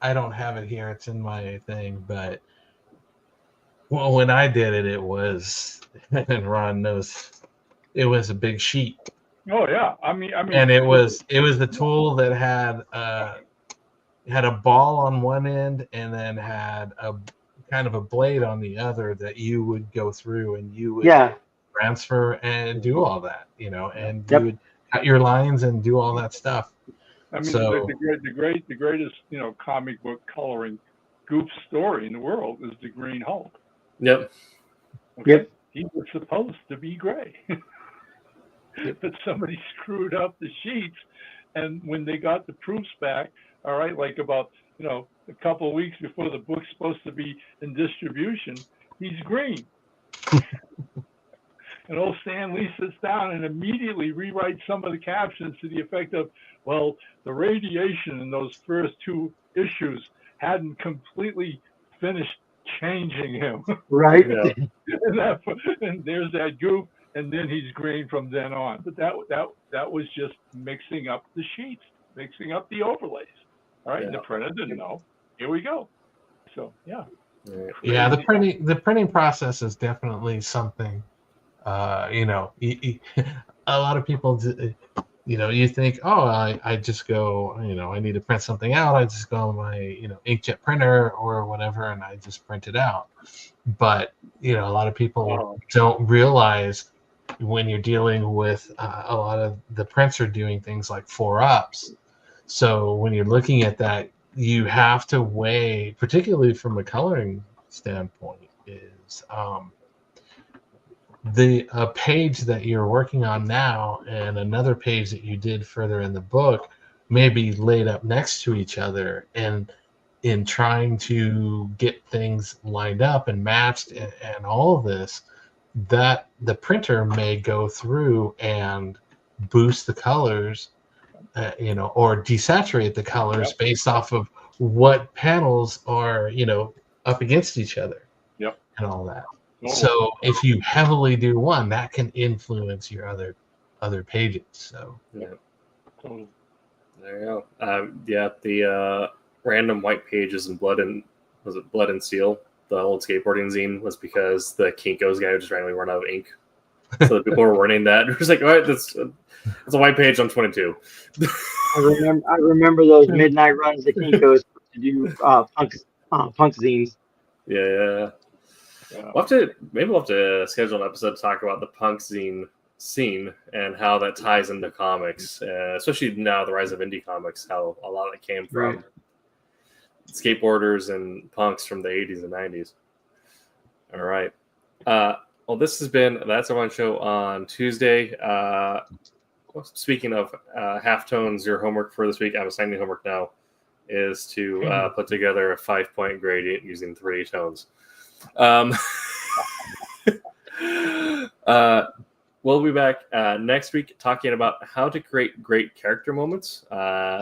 I don't have it here. It's in my thing, but when I did it, it was, and Ron knows, it was a big sheet.
Oh yeah, I mean,
and it was the tool that had a ball on one end and then had a kind of a blade on the other that you would go through and you would transfer and do all that, and you would cut your lines and do all that stuff.
I mean,
so
the greatest comic book coloring goof story in the world is the Green Hulk.
Yep.
Okay?
Yep.
He was supposed to be gray. But somebody screwed up the sheets, and when they got the proofs back, all right, like about a couple of weeks before the book's supposed to be in distribution, he's green. And old Stan Lee sits down and immediately rewrites some of the captions to the effect of, well, the radiation in those first 2 issues hadn't completely finished changing him.
Right.
Yeah.
And there's that goof, and then he's green from then on. But that was just mixing up the sheets, mixing up the overlays. All right, and the printer didn't know. Here we go. So yeah.
Yeah, the printing process is definitely something. A lot of people, you think, oh, I just go, I need to print something out. I just go on my, inkjet printer or whatever, and I just print it out. But, a lot of people don't realize when you're dealing with a lot of the prints are doing things like 4-ups. So when you're looking at that, you have to weigh, particularly from a coloring standpoint, is a page that you're working on now and another page that you did further in the book may be laid up next to each other, and in trying to get things lined up and matched and all of this, that the printer may go through and boost the colors, or desaturate the colors based off of what panels are, up against each other, and all that. So if you heavily do one, that can influence your other pages. So
there you go. The random white pages in Blood and Steel, the old skateboarding zine, was because the Kinko's guy just randomly run out of ink. So the people were warning that. It was like, all right, it's a white page on 22.
I remember those midnight runs that Kinko's to do punk zines.
Yeah. We'll have to schedule an episode to talk about the punk zine scene and how that ties into comics, especially now the rise of indie comics, how a lot of it came from skateboarders and punks from the 80s and 90s. All right. Well, this has been That's Our One Show on Tuesday. Speaking of halftones, your homework for this week, I'm assigning homework now, is to put together a 5-point gradient using 3 tones. We'll be back next week talking about how to create great character moments.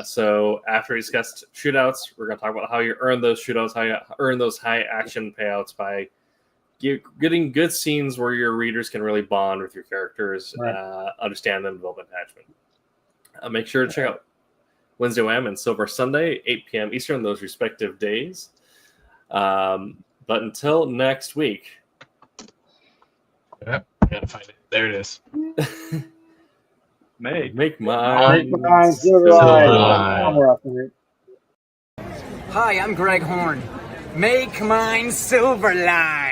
So after we discussed shootouts, we're going to talk about how you earn those shootouts, how you earn those high action payouts by getting good scenes where your readers can really bond with your characters, understand them, develop attachment. Make sure to check out Wednesday Wham and Silver Sunday, 8 p.m. Eastern, those respective days. But until next week.
Yep, gotta find it. There it is.
Make mine
Silverline.
Hi, I'm Greg Horn. Make mine Silverline.